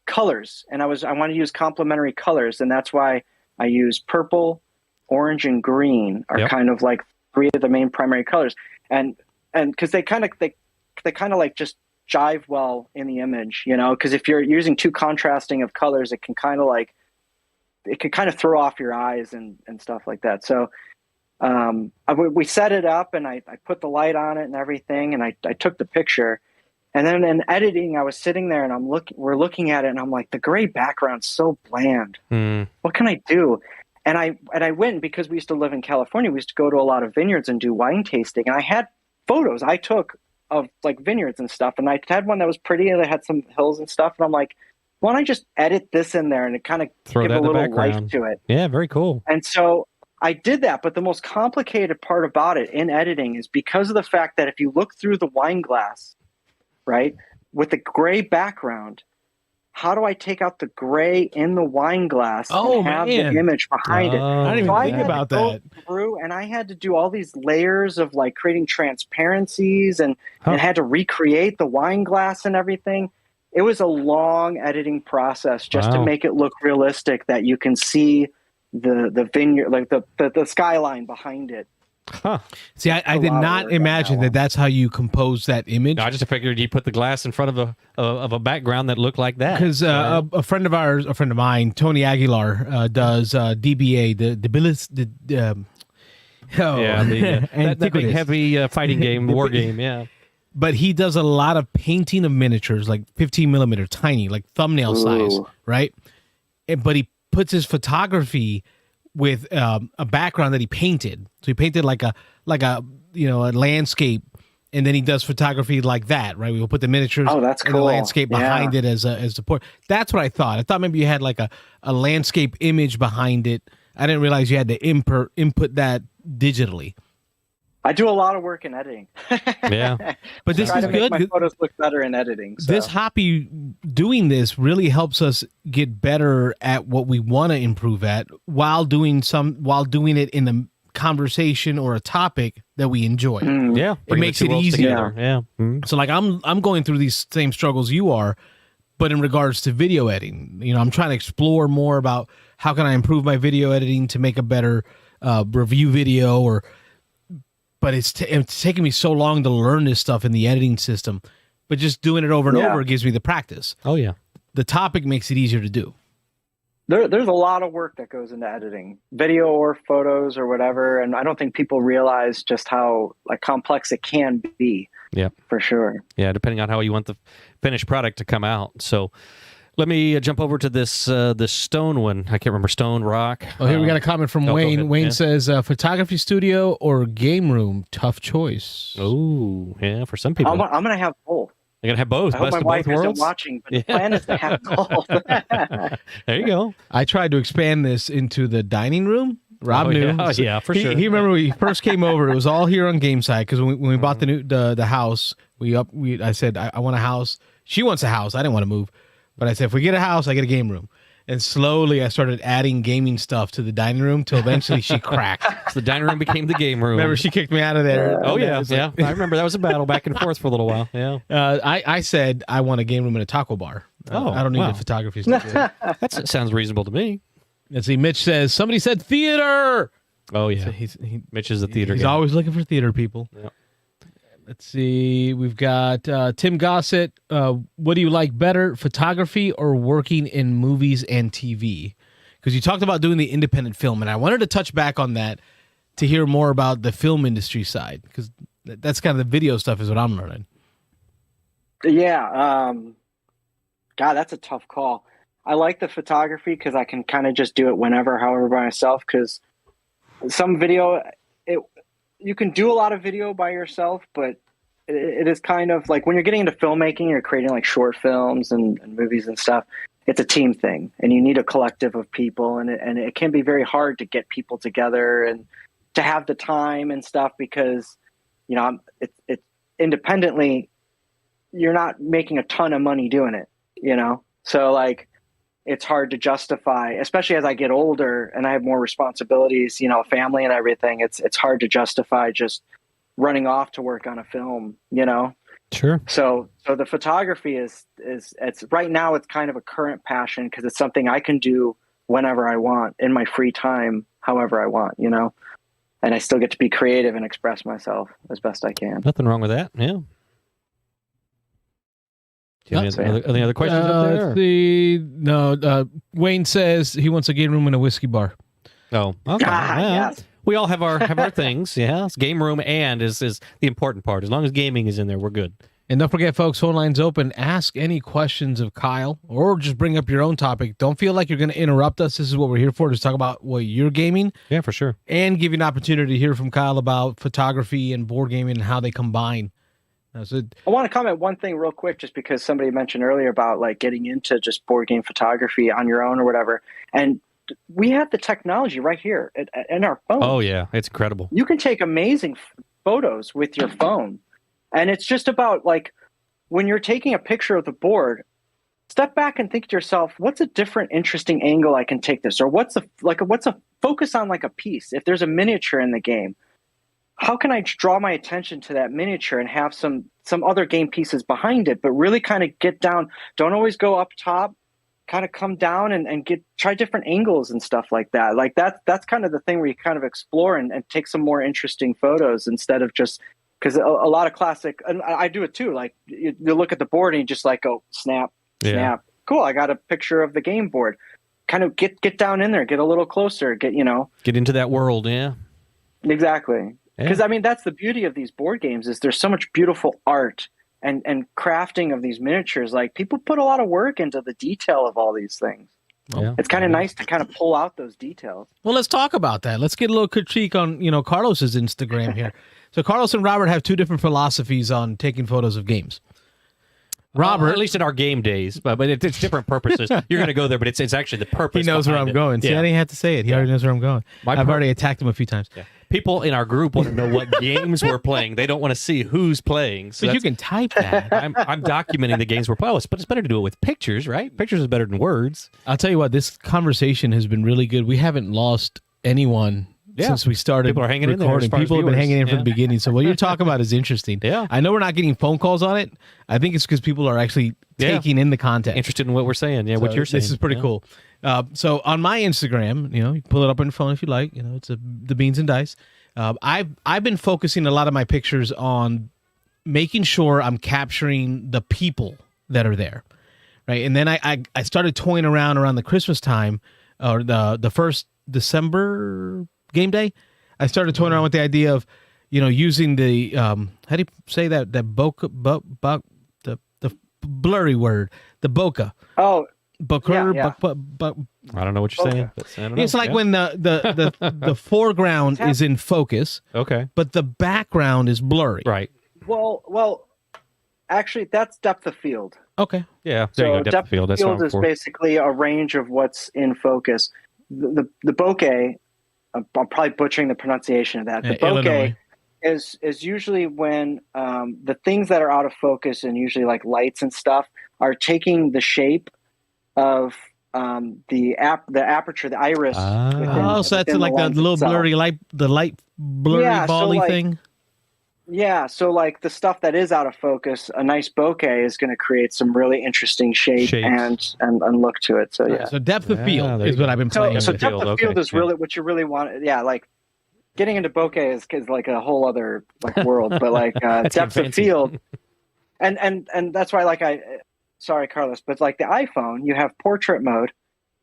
colors, and I wanted to use complementary colors, and that's why I use purple, orange, and green are kind of like three of the main primary colors, and because they kind of like just jive well in the image, because if you're using too contrasting of colors, it can kind of throw off your eyes and stuff like that. So we set it up, and I put the light on it and everything, and I took the picture. And then in editing, I was sitting there and we're looking at it, and I'm like, the gray background's so bland. What can I do? And I went, because we used to live in California, we used to go to a lot of vineyards and do wine tasting. And I had photos I took of like vineyards and stuff. And I had one that was pretty, and it had some hills and stuff. And I'm like, why don't I just edit this in there and it kind of give a little life to it? Yeah, very cool. And so I did that. But the most complicated part about it in editing is because of the fact that if you look through the wine glass, right, with the gray background, how do I take out the gray in the wine glass and have the image behind it? I didn't even think about that. And I had to do all these layers of like creating transparencies and had to recreate the wine glass and everything. It was a long editing process just to make it look realistic, that you can see the vineyard, like the skyline behind it. Huh. See, I did not imagine that that's how you compose that image. No, I just figured you put the glass in front of a background that looked like that. Because a friend of mine, Tony Aguilar, does DBA, that big heavy fighting game, war game, yeah. But he does a lot of painting of miniatures, like 15 millimeter, tiny, like thumbnail size, right? But he puts his photography with a background that he painted. So he painted like a landscape, and then he does photography like that, right? We'll put the miniatures and the landscape behind it as the port. That's what I thought. I thought maybe you had like a landscape image behind it. I didn't realize you had to input that digitally. I do a lot of work in editing. Yeah. But this is good. My photos look better in editing. So. This hobby, doing this, really helps us get better at what we want to improve at while doing it in a conversation or a topic that we enjoy. Yeah. It makes it easier. Yeah. So like I'm going through these same struggles you are, but in regards to video editing, I'm trying to explore more about how can I improve my video editing to make a better review video but it's taken me so long to learn this stuff in the editing system but just doing it over and over gives me the practice. Oh, yeah. The topic makes it easier to do. There's a lot of work that goes into editing video or photos or whatever. And I don't think people realize just how like complex it can be. Yeah, for sure. Yeah. Depending on how you want the finished product to come out. So let me jump over to this stone one. I can't remember, stone, rock. Oh, here we got a comment from Wayne. Wayne says, photography studio or game room? Tough choice. Oh, yeah. For some people. I'm going to have both. You're going to have both. I hope my wife isn't watching, but the plan is to have both. There you go. I tried to expand this into the dining room. Rob knew. Yeah, for sure. He remember when he first came over, it was all here on game side, because when we bought the house, I said, I want a house. She wants a house. I didn't want to move. But I said, if we get a house, I get a game room. And slowly I started adding gaming stuff to the dining room till eventually she cracked. So the dining room became the game room. Remember, she kicked me out of there. Oh, yeah. Yeah. I remember that was a battle back and forth for a little while. Yeah. I said, I want a game room and a taco bar. I don't need the photography stuff. That sounds reasonable to me. Let's see. Mitch says, somebody said theater. Oh, yeah. So Mitch is a theater He's guy. always looking for theater people. Yeah. Let's see. We've got Tim Gossett. What do you like better, photography or working in movies and TV? Because you talked about doing the independent film, and I wanted to touch back on that to hear more about the film industry side, because that's kind of the video stuff is what I'm learning. Yeah. God, that's a tough call. I like the photography because I can kind of just do it whenever, however, by myself, because some video, you can do a lot of video by yourself, but it is kind of like when you're getting into filmmaking, you're creating like short films and movies and stuff. It's a team thing, and you need a collective of people, and it can be very hard to get people together and to have the time and stuff, because it independently, you're not making a ton of money doing it, so like it's hard to justify, especially as I get older and I have more responsibilities, family and everything. It's hard to justify just running off to work on a film, Sure. So the photography is it's right now, it's kind of a current passion because it's something I can do whenever I want in my free time, however I want, and I still get to be creative and express myself as best I can. Nothing wrong with that. Yeah. Do you have any other questions up there? Let's see. No, Wayne says he wants a game room and a whiskey bar. Oh, okay. Yes. We all have our things. Yeah, it's game room and is the important part. As long as gaming is in there, we're good. And don't forget, folks, phone line's open. Ask any questions of Kyle, or just bring up your own topic. Don't feel like you're going to interrupt us. This is what we're here for, just talk about what you're gaming. Yeah, for sure. And give you an opportunity to hear from Kyle about photography and board gaming and how they combine. I want to comment one thing real quick, just because somebody mentioned earlier about like getting into just board game photography on your own or whatever. And we have the technology right here in our phone. Oh, yeah. It's incredible. You can take amazing photos with your phone. And it's just about like when you're taking a picture of the board, step back and think to yourself, what's a different, interesting angle I can take this? Or what's a focus on like a piece? If there's a miniature in the game, how can I draw my attention to that miniature and have some other game pieces behind it, but really kind of get down, don't always go up top, kind of come down and try different angles and stuff like that. Like that's kind of the thing where you kind of explore and take some more interesting photos instead of just, because a lot of classic, and I do it too. Like you look at the board and you just like go snap. Cool. I got a picture of the game board. Kind of get down in there, get a little closer, get into that world. Yeah, exactly. Because I mean, that's the beauty of these board games is there's so much beautiful art and crafting of these miniatures. Like people put a lot of work into the detail of all these things. Yeah. It's kind of nice to kind of pull out those details. Well, let's talk about that. Let's get a little critique on, Carlos's Instagram here. So Carlos and Robert have two different philosophies on taking photos of games. Robert, at least in our game days, but it's different purposes. You're going to go there, but it's actually the purpose. He knows where I'm going. See, I didn't have to say it. He already knows where I'm going. I've already attacked him a few times. Yeah. People in our group want to know what games we're playing. They don't want to see who's playing. So but you can type that. I'm documenting the games we're playing. But it's better to do it with pictures, right? Pictures is better than words. I'll tell you what, this conversation has been really good. We haven't lost anyone since we started People are hanging recording. in there. People have been hanging in from the beginning. So what you're talking about is interesting. Yeah. I know we're not getting phone calls on it. I think it's because people are actually taking in the content. Interested in what we're saying. Yeah, so what you're saying. This is pretty cool. So on my Instagram, you pull it up on your phone if you like. It's the Beans and Dice. I've been focusing a lot of my pictures on making sure I'm capturing the people that are there, right? And then I started toying around the Christmas time, or the first December game day. I started toying around with the idea of, using the how do you say that bokeh, the blurry word, the bokeh. Oh, Bokeh. yeah. I don't know what you're saying. But I don't know. It's like when the foreground is in focus, okay, but the background is blurry. Right. Well, actually, that's depth of field. Okay. Yeah. There you go. Depth of field. That's field is basically a range of what's in focus. The bokeh, I'm probably butchering the pronunciation of that. The bokeh is usually when the things that are out of focus, and usually like lights and stuff, are taking the shape of the aperture, the iris. So that's like the little blurry light, the light blurry bally thing. Yeah, so like the stuff that is out of focus, a nice bokeh is going to create some really interesting shape and look to it. So yeah, so depth of field is what I've been playing. So depth of field is really what you really want. Yeah, like getting into bokeh is like a whole other world, but like depth of field, and that's why sorry, Carlos, but like the iPhone, you have portrait mode.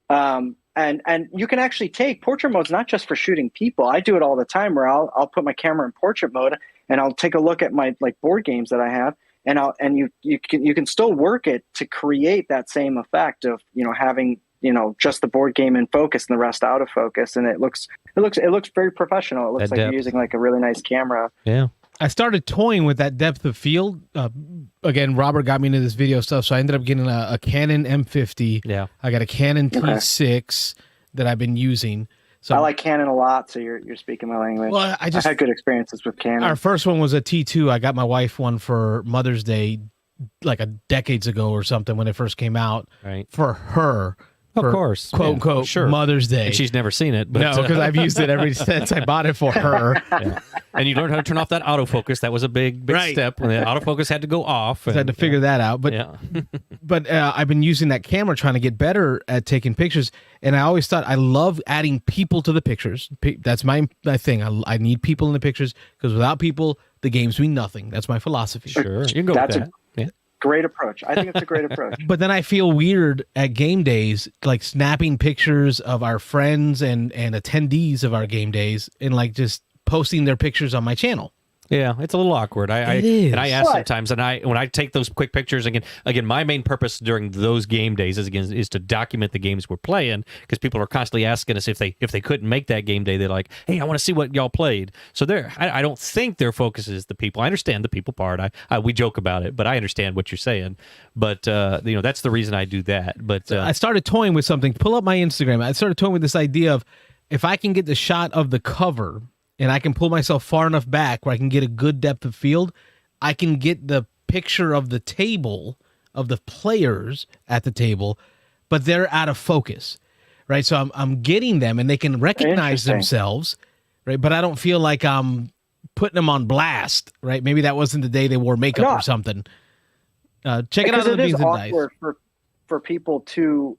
And you can actually take portrait mode's not just for shooting people. I do it all the time where I'll put my camera in portrait mode and I'll take a look at my board games that I have, and you can still work it to create that same effect of having just the board game in focus and the rest out of focus, and it looks very professional. It looks like you're using like a really nice camera. Yeah. I started toying with that depth of field. Again, Robert got me into this video stuff, so I ended up getting a Canon M50. Yeah. I got a Canon T6 that I've been using. So I like Canon a lot, so you're speaking my language. Well, I had good experiences with Canon. Our first one was a T2. I got my wife one for Mother's Day, like decades ago or something when it first came out. Right. For her. Of course. Quote unquote, Mother's Day. And she's never seen it. But, no, because I've used it ever since I bought it for her. Yeah. And you learned how to turn off that autofocus. That was a big step. When the autofocus had to go off. I had to figure that out. But but I've been using that camera trying to get better at taking pictures. And I always thought I love adding people to the pictures. That's my thing. I need people in the pictures because without people, the games mean nothing. That's my philosophy. Sure. You can go with that. Great approach. I think it's a great approach. But then I feel weird at game days, like snapping pictures of our friends and attendees of our game days and like just posting their pictures on my channel. Yeah, it's a little awkward. It is. And I ask sometimes, and when I take those quick pictures again, my main purpose during those game days is to document the games we're playing, because people are constantly asking us if they couldn't make that game day, they're like, hey, I want to see what y'all played. So I don't think their focus is the people. I understand the people part. We joke about it, but I understand what you're saying. But that's the reason I do that. But I started toying with something. Pull up my Instagram. I started toying with this idea of if I can get the shot of the cover and I can pull myself far enough back where I can get a good depth of field, I can get the picture of the table, of the players at the table, but they're out of focus, right? So I'm getting them and they can recognize themselves, right? But I don't feel like I'm putting them on blast, right? Maybe that wasn't the day they wore makeup or something. Check it out on the Beans and Dice. It is awkward for people to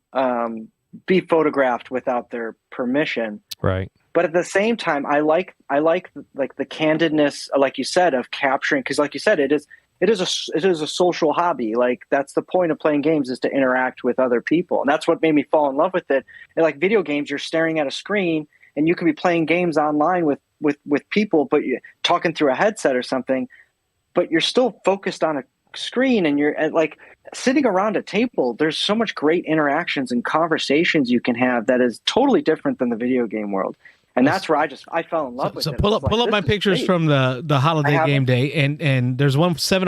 be photographed without their permission. Right. But at the same time, I like the candidness, like you said, of capturing, because like you said, it is a social hobby. Like that's the point of playing games, is to interact with other people, and that's what made me fall in love with it. And like video games, you're staring at a screen, and you could be playing games online with people, but you're talking through a headset or something, but you're still focused on a screen, and you're like sitting around a table. There's so much great interactions and conversations you can have that is totally different than the video game world. And that's where I fell in love with it. So pull up my pictures from the holiday game day, and there's one Seventh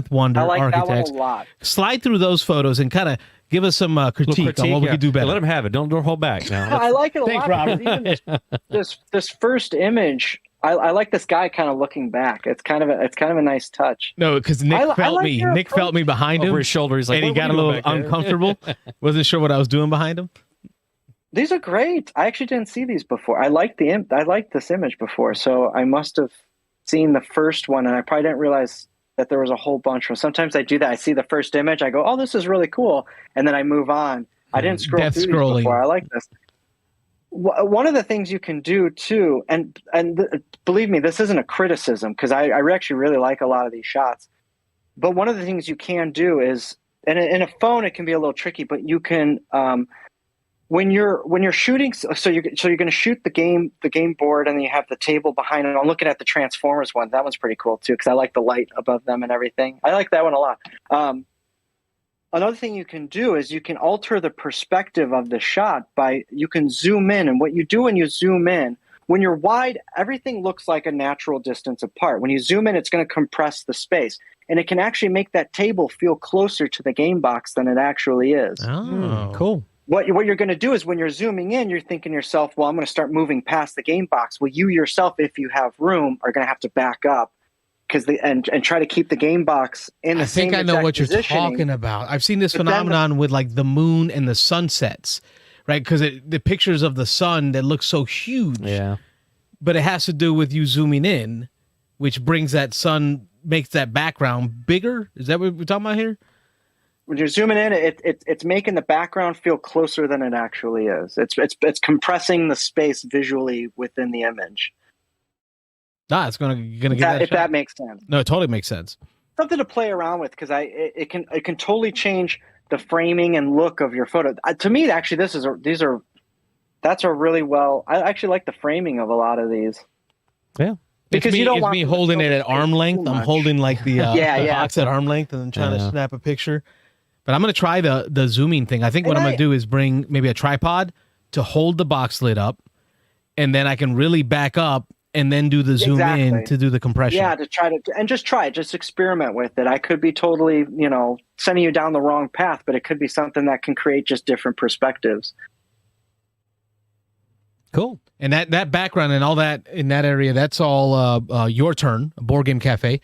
Wonder I like Architects. That one a lot. Slide through those photos and kind of give us some critique on what we could do better. Let them have it. Don't hold back. Now. I like it a Thanks, lot. Robert. Even this first image, I like this guy kind of looking back. It's kind of a nice touch. No, because Nick felt me. Nick felt me behind him over his shoulder. He's like, and he got a little uncomfortable. Wasn't sure what I was doing behind him. These are great. I actually didn't see these before. I liked this image before, so I must have seen the first one, and I probably didn't realize that there was a whole bunch of them. Sometimes I do that. I see the first image, I go, "Oh, this is really cool," and then I move on. I didn't scroll through these before. I like this. One of the things you can do too, and believe me, this isn't a criticism because I actually really like a lot of these shots. But one of the things you can do is, and in a phone it can be a little tricky, but you can when you're shooting, so you're going to shoot the game board, and then you have the table behind it. I'm looking at the Transformers one. That one's pretty cool too because I like the light above them and everything. I like that one a lot. Another thing you can do is you can alter the perspective of the shot you can zoom in. And what you do when you zoom in, when you're wide, everything looks like a natural distance apart. When you zoom in, it's going to compress the space. And it can actually make that table feel closer to the game box than it actually is. Oh, cool. What you're going to do is when you're zooming in, you're thinking to yourself, well, I'm going to start moving past the game box. Well, you yourself, if you have room, are going to have to back up. And try to keep the game box in the same I think I know what you're positioning. talking about. I've seen this phenomenon with like the moon and the sunsets, right? Because the pictures of the sun that look so huge. Yeah. But it has to do with you zooming in, which brings that sun, makes that background bigger. Is that what we're talking about here? When you're zooming in, it's making the background feel closer than it actually is. It's compressing the space visually within the image. It's gonna give that if that makes sense. No, it totally makes sense. Something to play around with because it can totally change the framing and look of your photo. To me, actually, that's a really well. I actually like the framing of a lot of these. Yeah, because you don't want me holding it at arm length. I'm holding like the box at arm length and then trying to snap a picture. But I'm gonna try the zooming thing. I think what I'm gonna do is bring maybe a tripod to hold the box lid up, and then I can really back up. And then do the zoom in to do the compression. Yeah, just experiment with it. I could be totally, sending you down the wrong path, but it could be something that can create just different perspectives. Cool. And that background and all that in that area, that's all Your Turn, Board Game Cafe.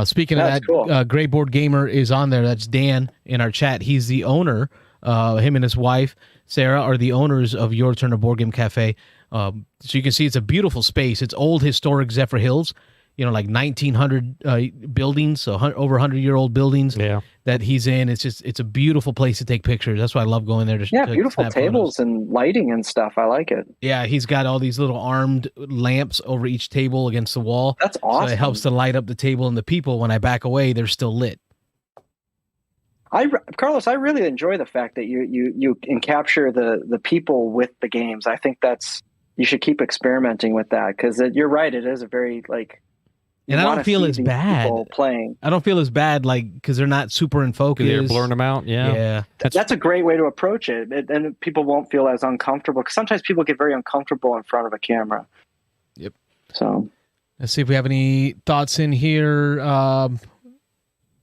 Speaking of that, cool. Gray Board Gamer is on there. That's Dan in our chat. He's the owner. Him and his wife, Sarah, are the owners of Your Turn, a Board Game Cafe. So you can see it's a beautiful space. It's old historic Zephyr Hills, like 1900 buildings, so over 100-year-old buildings that he's in. It's a beautiful place to take pictures. That's why I love going there. To beautiful tables and lighting and stuff. I like it. Yeah, he's got all these little armed lamps over each table against the wall. That's awesome. So it helps to light up the table, and the people, when I back away, they're still lit. Carlos, I really enjoy the fact that you can capture the people with the games. I think you should keep experimenting with that because you're right. It is a very and I don't feel as bad playing. I don't feel as bad because they're not super in focus. They're blurring them out. Yeah. That's a great way to approach it. And people won't feel as uncomfortable because sometimes people get very uncomfortable in front of a camera. Yep. So let's see if we have any thoughts in here.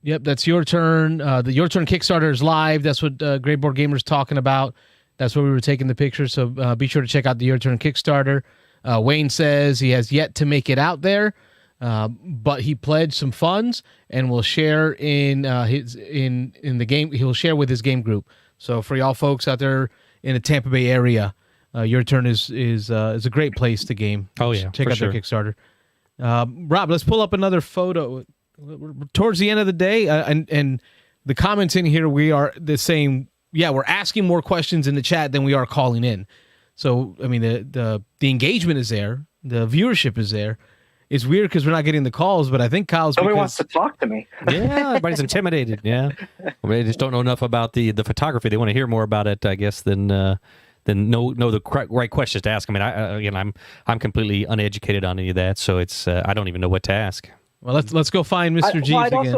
Yep, that's Your Turn. The Your Turn Kickstarter is live. That's what Great Board Gamer's talking about. That's where we were taking the picture. So be sure to check out the Your Turn Kickstarter. Wayne says he has yet to make it out there, but he pledged some funds and will share in the game. He'll share with his game group. So for y'all folks out there in the Tampa Bay area, Your Turn is a great place to game. Oh yeah, check out their Kickstarter. Rob, let's pull up another photo. Towards the end of the day, and the comments in here, we are the same. Yeah, we're asking more questions in the chat than we are calling in. So, I mean, the engagement is there. The viewership is there. It's weird because we're not getting the calls, but I think Kyle's... Somebody wants to talk to me. Yeah, everybody's intimidated, yeah. Well, they just don't know enough about the photography. They want to hear more about it, I guess, than know the right questions to ask. I mean, I'm completely uneducated on any of that, so it's I don't even know what to ask. Well, let's go find Mr. Jeeves again.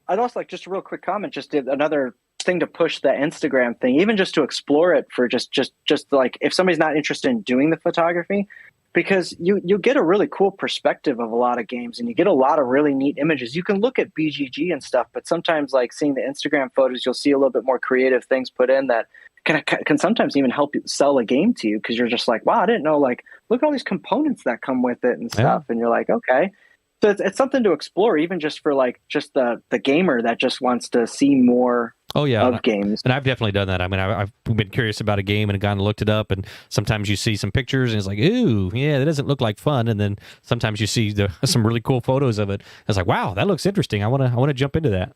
I'd also like just a real quick comment, just another thing to push the Instagram thing, even just to explore it for just like if somebody's not interested in doing the photography, because you get a really cool perspective of a lot of games and you get a lot of really neat images. You can look at BGG and stuff, but sometimes like seeing the Instagram photos, you'll see a little bit more creative things put in that can sometimes even help you sell a game to you because you're just like, wow, I didn't know, like, look at all these components that come with it and stuff. And you're like, okay. So it's something to explore, even just for like just the gamer that just wants to see more of games. And I've definitely done that. I mean, I've been curious about a game and gone and looked it up, and sometimes you see some pictures and it's like, ooh, yeah, that doesn't look like fun. And then sometimes you see some really cool photos of it. It's like, wow, that looks interesting. I want to jump into that.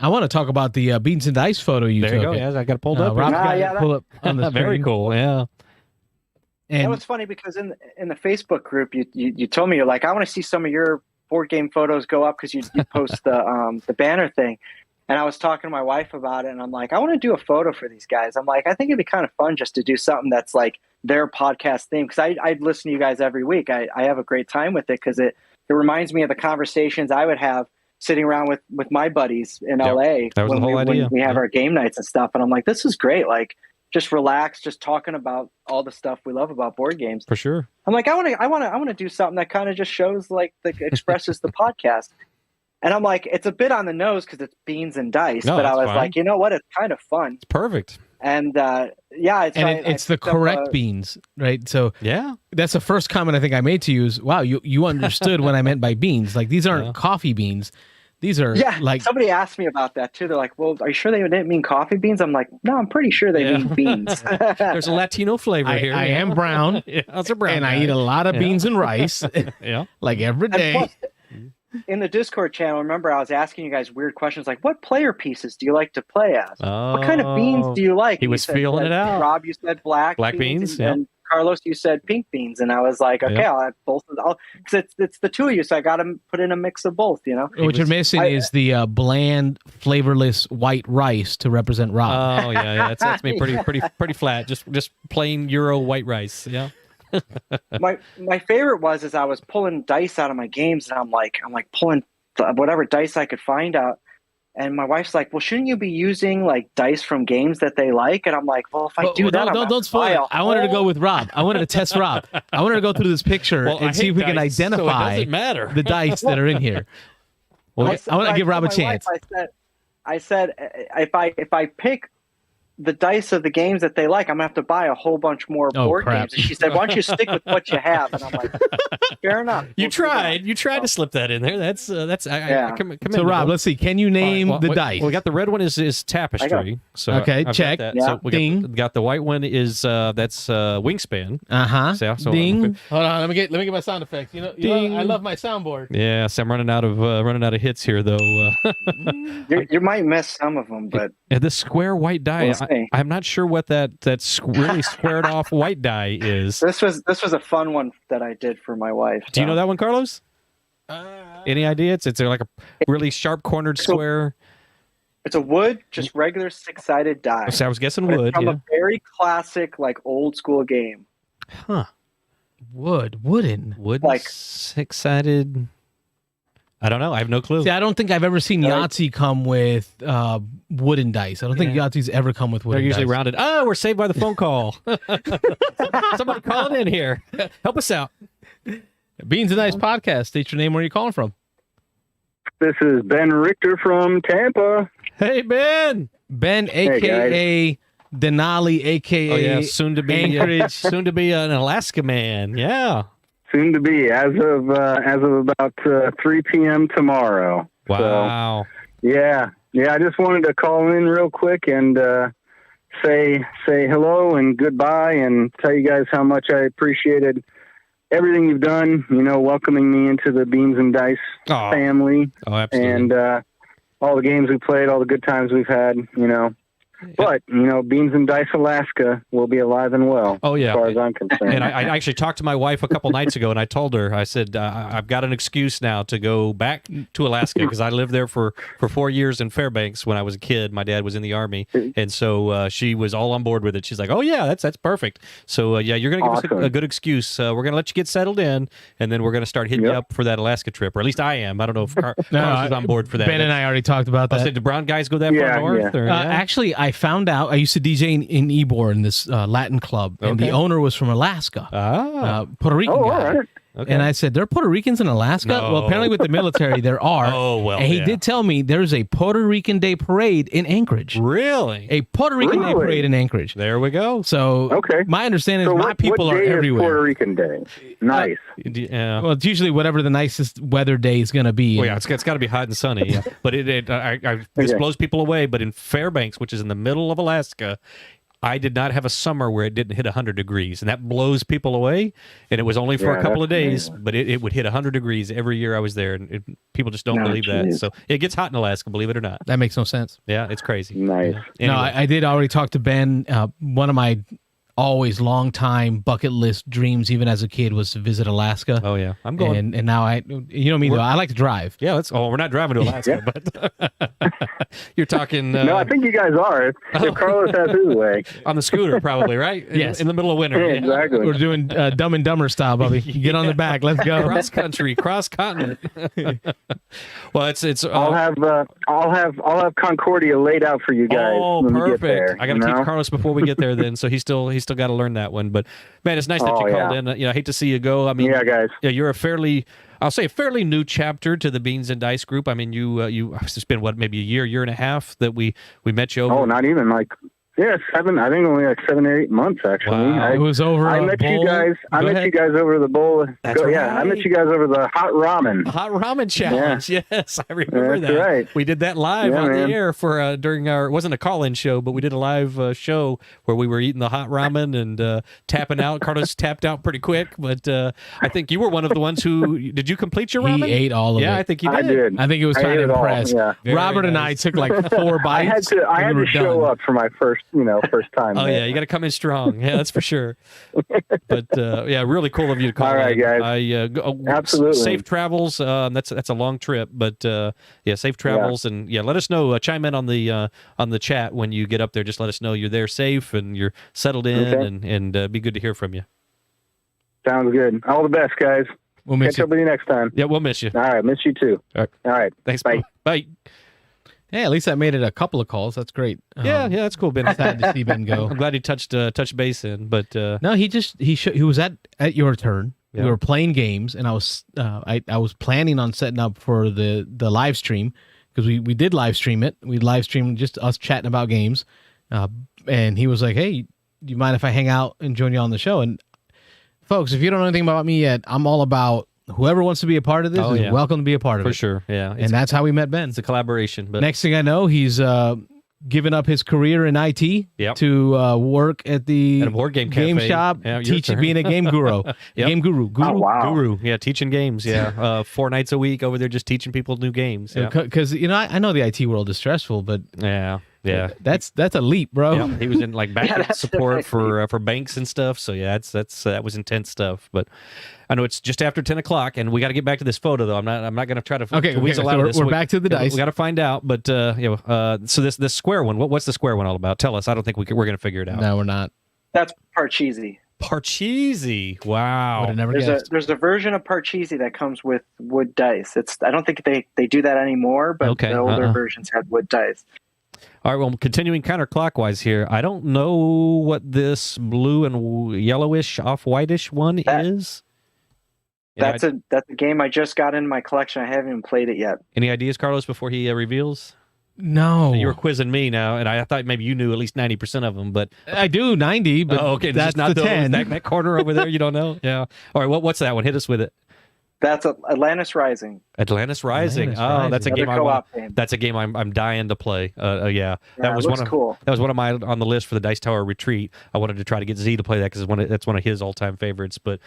I want to talk about the beans and dice photo you took. There you go. Yeah, I got it pulled up. Rob pull up on the Very cool. Yeah. And that was funny because in the Facebook group, you told me, you're like, I want to see some of your board game photos go up because you post the banner thing. And I was talking to my wife about it, and I'm like, I want to do a photo for these guys. I'm like, I think it'd be kind of fun just to do something that's like their podcast theme. Because I'd listen to you guys every week. I have a great time with it because it reminds me of the conversations I would have sitting around with my buddies in LA when we have our game nights and stuff. And I'm like, this is great. Like, just relax, just talking about all the stuff we love about board games. For sure. I'm like, I want to do something that kind of just shows expresses the podcast. And I'm like, it's a bit on the nose because it's beans and dice, but I was like, you know what? It's kind of fun. It's perfect. And it's the correct beans, right? So that's the first comment I think I made to you is, wow, you understood what I meant by beans. Like, these aren't coffee beans. These are like, somebody asked me about that too. They're like, well, are you sure they didn't mean coffee beans? I'm like, no, I'm pretty sure they mean beans. There's a Latino flavor here. I am brown. That's a brown and guy. I eat a lot of beans and rice. Like every day. Plus, in the Discord channel, remember I was asking you guys weird questions like, what player pieces do you like to play as? What kind of beans do you like? He was feeling it out. Rob, you said black beans, and Carlos, you said pink beans, and I was like, okay, I'll have both of them because it's the two of you, so I got to put in a mix of both. You know, what you're missing is the bland, flavorless white rice to represent Rob. Oh yeah, that's me. Pretty flat. Just plain Euro white rice. Yeah. my favorite was I was pulling dice out of my games, and I'm like pulling whatever dice I could find out. And my wife's like, well, shouldn't you be using like dice from games that they like? And I'm like, well, if I do that, don't spoil it. I wanted to go with Rob. I wanted to test Rob. I wanted to go through this picture and see if we can identify the dice that are in here. Well, I want to give Rob a chance. I said, if I pick the dice of the games that they like, I'm gonna have to buy a whole bunch more board games. And she said, why don't you stick with what you have? And I'm like, fair enough. You tried to slip that in there. That's I so Rob, let's see. Can you name the dice? We got the red one is tapestry. So okay, I've check. Got that. So we got the white one is that's wingspan. So Ding. Hold on, let me get my sound effects. You know, I love my soundboard. Yeah, so I'm running out of hits here though. You might miss some of them, but this square white die. I'm not sure what that's really squared off white die is. This was a fun one that I did for my wife. Do you know that one, Carlos? Any idea? It's like a really sharp cornered square. It's a wood, just regular 6-sided die. So I was guessing wood. From a very classic, like old school game. Huh? Wooden, like 6-sided. I don't know. I have no clue. See, I don't think I've ever seen Yahtzee come with wooden dice. I don't think Yahtzee's ever come with wooden dice. They're usually rounded. Oh, we're saved by the phone call. Somebody calling in here. Help us out. Beans and Dice Podcast. State your name. Where are you calling from? This is Ben Richter from Tampa. Hey, Ben. Ben, a.k.a. Denali, a.k.a. Soon to be Anchorage. Soon to be an Alaska man. Yeah. Soon to be, as of about 3 p.m. tomorrow. Wow. So, yeah. I just wanted to call in real quick and say hello and goodbye and tell you guys how much I appreciated everything you've done. You know, welcoming me into the Beans and Dice family. Oh, absolutely. And all the games we played, all the good times we've had. You know. But, you know, Beans and Dice Alaska will be alive and well, as far as I'm concerned. And I actually talked to my wife a couple nights ago, and I told her, I said, I've got an excuse now to go back to Alaska because I lived there for 4 years in Fairbanks when I was a kid. My dad was in the Army, and so she was all on board with it. She's like, oh, yeah, that's perfect. So, you're going to give us a good excuse. We're going to let you get settled in, and then we're going to start hitting you up for that Alaska trip, or at least I am. I don't know if Carlos is on board for that. Ben and I already talked about that. Did the brown guys go that far north? Or, actually, I found out I used to DJ in Ybor in this Latin club, and the owner was from Alaska, Puerto Rican guy. Right. Okay. And I said, there are Puerto Ricans in Alaska? No. Well, apparently with the military, there are. Oh, well, and he did tell me there's a Puerto Rican Day Parade in Anchorage. Really? A Puerto Rican Day Parade in Anchorage. There we go. So my understanding is my people what are day everywhere. Is Puerto Rican Day. Nice. Well, it's usually whatever the nicest weather day is going to be. Well, yeah, it's got to be hot and sunny. Yeah. But this blows people away. But in Fairbanks, which is in the middle of Alaska, I did not have a summer where it didn't hit 100 degrees, and that blows people away. And it was only for a couple of days, but it would hit 100 degrees every year I was there, and people just don't believe that. So it gets hot in Alaska, believe it or not. That makes no sense. Yeah, it's crazy. Nice. Anyway. No, I did already talk to Ben. One of my always long time bucket list dreams, even as a kid, was to visit Alaska. Oh yeah, I'm going. And now you know me though. I like to drive. Yeah, we're not driving to Alaska, but you're talking. No, I think you guys are. If Carlos has his way. On the scooter, probably, right? Yes. In the middle of winter. Yeah, exactly. We're doing Dumb and Dumber style, Bubby. Get on the back. Let's go. Cross country, cross continent. Well, it's. I'll have Concordia laid out for you guys. Oh, when perfect! We get there, I got to teach Carlos before we get there, then. So he's still got to learn that one. But man, it's nice that you called in. I hate to see you go. I mean, yeah, guys. Yeah, you're a fairly new chapter to the Beans and Dice group. I mean, it's been maybe a year and a half that we met you over. Oh, not even like. Yeah, 7. I think only like 7 or 8 months actually. Wow. It was over. I met you guys. I met you guys over the bowl. That's right. Yeah, I met you guys over the hot ramen. Hot ramen challenge. Yeah. Yes, I remember That's that. right. We did that live on man. the air for during our. It wasn't a call-in show, but we did a live show where we were eating the hot ramen and tapping out. Carlos tapped out pretty quick, but I think you were one of the ones who did. You complete your ramen? He ate all of it. Yeah, I think he did. I did. I think he was trying to impress. Yeah. Robert and I took like 4 bites. I had to show up for my first time. Oh yeah, you got to come in strong. Yeah, that's for sure. But yeah, really cool of you to call. All right, in. guys. Absolutely. Safe travels. That's a long trip, but yeah, safe travels, and yeah, let us know. Chime in on the chat when you get up there. Just let us know you're there safe and you're settled in, and be good to hear from you. Sounds good. All the best, guys. We'll miss Catch you. up with you next time. Yeah, we'll miss you. All right, miss you too. All right. Thanks. Bye. Bye. Hey, at least I made it a couple of calls. That's great. Yeah, that's cool, Ben. Sad to see Ben go. I'm glad he touched base in, but No, he was at your turn. Yeah. We were playing games, and I was planning on setting up for the live stream because we did live stream it. We live streamed just us chatting about games, and he was like, "Hey, do you mind if I hang out and join you on the show?" And folks, if you don't know anything about me yet, I'm all about whoever wants to be a part of this is welcome to be a part of it. For sure, yeah. And that's how we met Ben. It's a collaboration. But next thing I know, he's given up his career in IT to work at the board game cafe. shop, being a game guru. Game guru. Oh, wow. Guru. Yeah, teaching games. Yeah, 4 nights a week over there just teaching people new games. Yeah, Because I know the IT world is stressful, but yeah. that's a leap, bro. Yeah, he was in like back support for banks and stuff. So yeah, that was intense stuff. But I know it's just after 10 o'clock, and we got to get back to this photo though. I'm not going to try to weasel out of this. We're back to the dice. We got to find out. But so this square one. What's the square one all about? Tell us. I don't think we're going to figure it out. No, we're not. That's Parcheesi. Parcheesi. Wow. There's a version of Parcheesi that comes with wood dice. I don't think they do that anymore, but the older versions had wood dice. All right, well, continuing counterclockwise here. I don't know what this blue and yellowish, off-whitish one is. That's a game I just got in my collection. I haven't even played it yet. Any ideas, Carlos, before he reveals? No. You were quizzing me now, and I thought maybe you knew at least 90% of them, but I do 90, but okay, that's not the 10. That corner over there, you don't know? Yeah. All right, what's that one? Hit us with it. That's Atlantis Rising. Atlantis Rising. That's a game That's a game I'm dying to play. Yeah, that was cool. That was one of my on the list for the Dice Tower retreat. I wanted to try to get Z to play that because that's one of his all-time favorites, but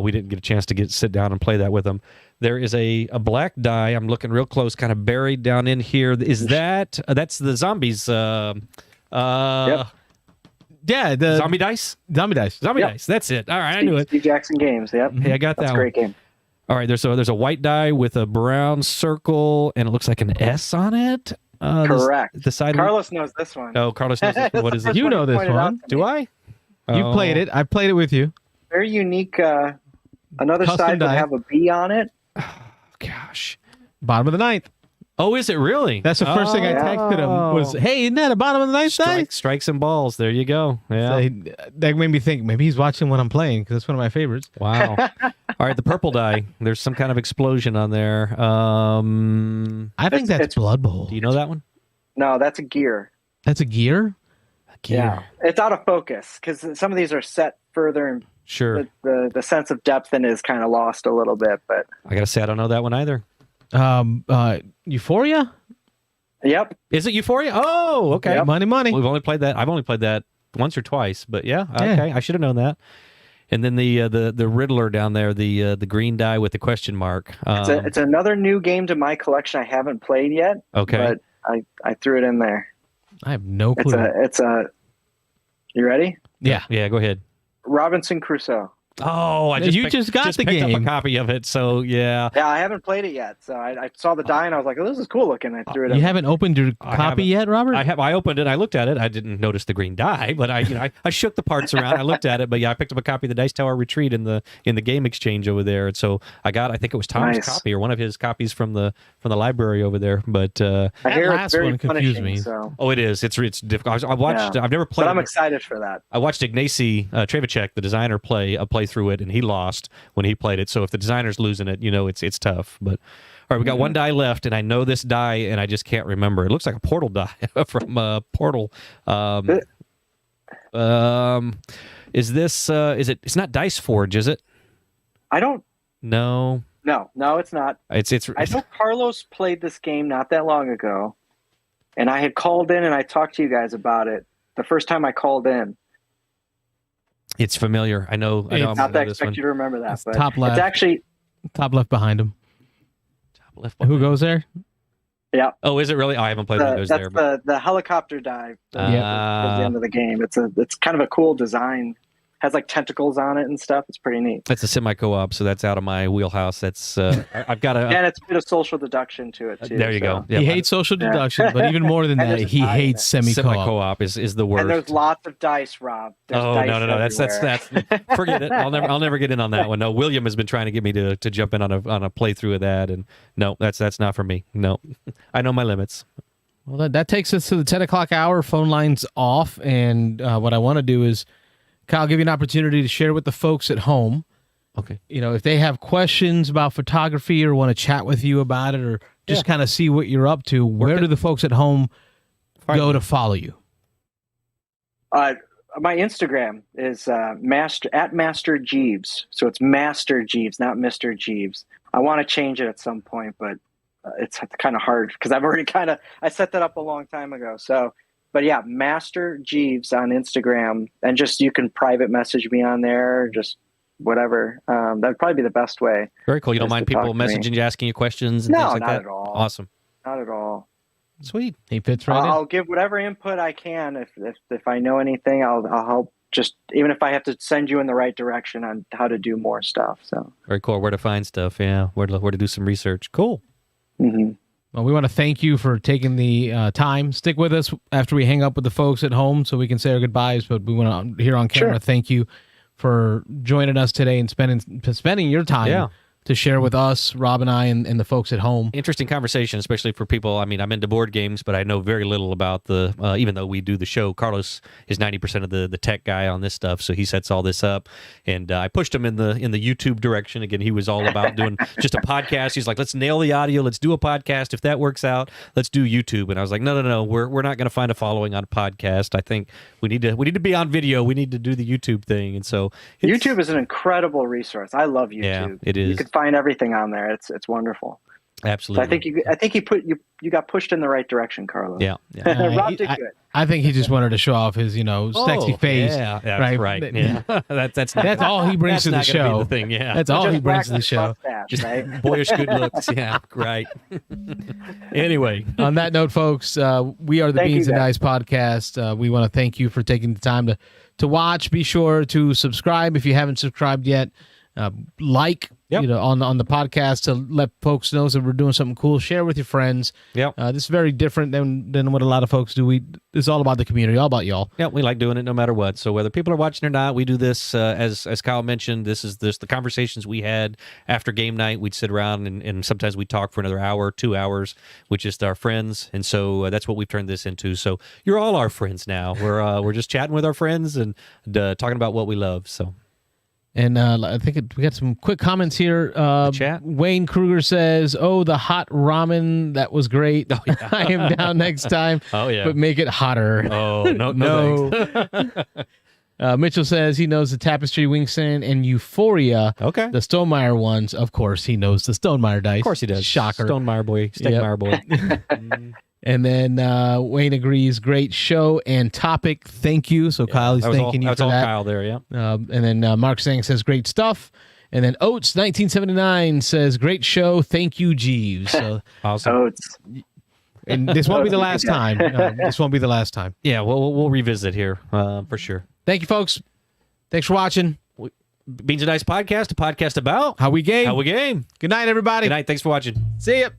we didn't get a chance to sit down and play that with him. There is a black die. I'm looking real close, kind of buried down in here. Is that's the zombies? Yeah, the zombie dice. Zombie dice. Dice. That's it. All right, I knew it. Steve Jackson Games. Yep. Hey, I got that. That's a great game. All right, there's a white die with a brown circle, and it looks like an S on it. Correct. The side. Carlos knows this one. Oh, Carlos knows this one. What is it? You know this one. Do I? You played it. I played it with you. Very unique. Another Custom side would die. have a B on it. Oh, gosh. Bottom of the ninth. Oh, is it really? That's the first thing I texted him was, "Hey, isn't that a bottom of the ninth die?" Strikes and balls. There you go. Yeah. So that made me think maybe he's watching what I'm playing because that's one of my favorites. Wow. All right, the purple die. There's some kind of explosion on there. I think that's Blood Bowl. Do you know that one? No, that's a gear. That's a gear? Yeah. It's out of focus because some of these are set further and sure. The sense of depth in it is kind of lost a little bit, but I gotta say I don't know that one either. Euphoria? Yep. Is it Euphoria? Oh, okay. Yep. Money. We've only played that. I've only played that once or twice, but yeah, okay. I should have known that. And then the Riddler down there, the green die with the question mark. It's another new game to my collection I haven't played yet. Okay. But I threw it in there. I have no clue. You ready? Yeah. Yeah, go ahead. Robinson Crusoe. Oh, I You just got the picked up game. a copy of it, so yeah. Yeah, I haven't played it yet. So I saw the die and I was like, oh, this is cool looking. I threw it You in. haven't opened your copy yet, Robert? I opened it. I looked at it. I didn't notice the green die, but I shook the parts around. I looked at it, but yeah, I picked up a copy of the Dice Tower Retreat in the game exchange over there, and so I think it was Tom's copy or one of his copies from the library over there. But I hear last it's very one confused punishing, me. So. oh, it is. It's difficult. I watched. Yeah. I've never played. But I'm it. excited for that. I watched Ignacy Trevicek, the designer, play through it, and he lost when he played it. So if the designer's losing it, it's tough. But all right, we got one die left, and I know this die, and I just can't remember. It looks like a Portal die from Portal. Is this? Is it? It's not Dice Forge, is it? I don't. No. No, it's not. It's. I know Carlos played this game not that long ago, and I had called in and I talked to you guys about it the first time I called in. It's familiar. I know. Not that I expect you to remember that, but top left. it's actually top left behind him. Top left. Who goes there? Yeah. Oh, is it really? Oh, I haven't played Windows there. That's the helicopter dive towards the end of the game. It's kind of a cool design. Has like tentacles on it and stuff. It's pretty neat. That's a semi-co-op, so that's out of my wheelhouse. That's I've got a and it's a bit of social deduction to it too. There you go. He hates social deduction, but even more than that, he hates semi-co-op is the worst. And there's lots of dice, Rob. There's no. dice That's forget it. I'll never get in on that one. No, William has been trying to get me to jump in on a playthrough of that, and no, that's not for me. No, I know my limits. Well, that takes us to the 10 o'clock hour. Phone lines off, and what I want to do is, Kyle, give you an opportunity to share with the folks at home. Okay. If they have questions about photography or want to chat with you about it or just kind of see what you're up to, where do the folks at home go to follow you? My Instagram is Master Jeeves. So it's Master Jeeves, not Mister Jeeves. I want to change it at some point, but it's kind of hard because I've already I set that up a long time ago. So, but yeah, Master Jeeves on Instagram, and just you can private message me on there, just whatever. That'd probably be the best way. Very cool. You don't mind people messaging you, asking you questions and things like that? No, not at all. Awesome. Not at all. Sweet. He fits right in. I'll give whatever input I can. If I know anything, I'll help. Just even if I have to send you in the right direction on how to do more stuff. So very cool. Where to find stuff? Yeah. Where to do some research? Cool. Mm-hmm. Well, we want to thank you for taking the time. Stick with us after we hang up with the folks at home so we can say our goodbyes. But we want to, here on camera, thank you for joining us today and spending your time to share with us, Rob and I, and the folks at home. Interesting conversation, especially for people. I mean, I'm into board games, but I know very little about even though we do the show, Carlos is 90% of the tech guy on this stuff, so he sets all this up. And I pushed him in the YouTube direction. Again, he was all about doing just a podcast. He's like, let's nail the audio. Let's do a podcast. If that works out, let's do YouTube. And I was like, no. We're not going to find a following on a podcast. I think we need to be on video. We need to do the YouTube thing. And so YouTube is an incredible resource. I love YouTube. Yeah, it is. You can find everything on there. It's wonderful. Absolutely. So I think you got pushed in the right direction, Carlos. Yeah. Rob did good. I think he just wanted to show off his, sexy face. Yeah, that's right. Yeah. that's all he brings to the show. The thing, yeah. That's all he brings to the show. Just boyish good looks. Yeah, right. Anyway, on that note, folks, we are the Beans and Dice podcast. We want to thank you for taking the time to watch. Be sure to subscribe if you haven't subscribed yet. On the podcast to let folks know that we're doing something cool. Share with your friends. Yep. This is very different than what a lot of folks do. It's all about the community, all about y'all. Yeah, we like doing it no matter what. So whether people are watching or not, we do this as Kyle mentioned. This is the conversations we had after game night. We'd sit around and sometimes we'd talk for another hour, 2 hours with just our friends, and so that's what we've turned this into. So you're all our friends now. We're just chatting with our friends and talking about what we love. So. And I think we got some quick comments here. Chat. Wayne Kruger says, "Oh, the hot ramen, that was great. Oh, yeah. I am down next time. Oh yeah, but make it hotter." Oh no. Mitchell says he knows the Tapestry Wingspan and Euphoria. Okay. The Stonemeyer ones, of course, he knows the Stonemeyer dice. Of course he does. Shocker. Stonemeyer boy, Stegmeyer boy. And then Wayne agrees, great show and topic. Thank you. So Kyle is thanking you for that. That's all Kyle there, yeah. And then Mark Sang says, great stuff. And then Oates 1979 says, great show. Thank you, Jeeves. So, awesome. Oates. And this won't be the last time. This won't be the last time. Yeah, we'll revisit here for sure. Thank you, folks. Thanks for watching. Beans and Dice Podcast, a podcast about how we game. How we game. Good night, everybody. Good night. Thanks for watching. See ya.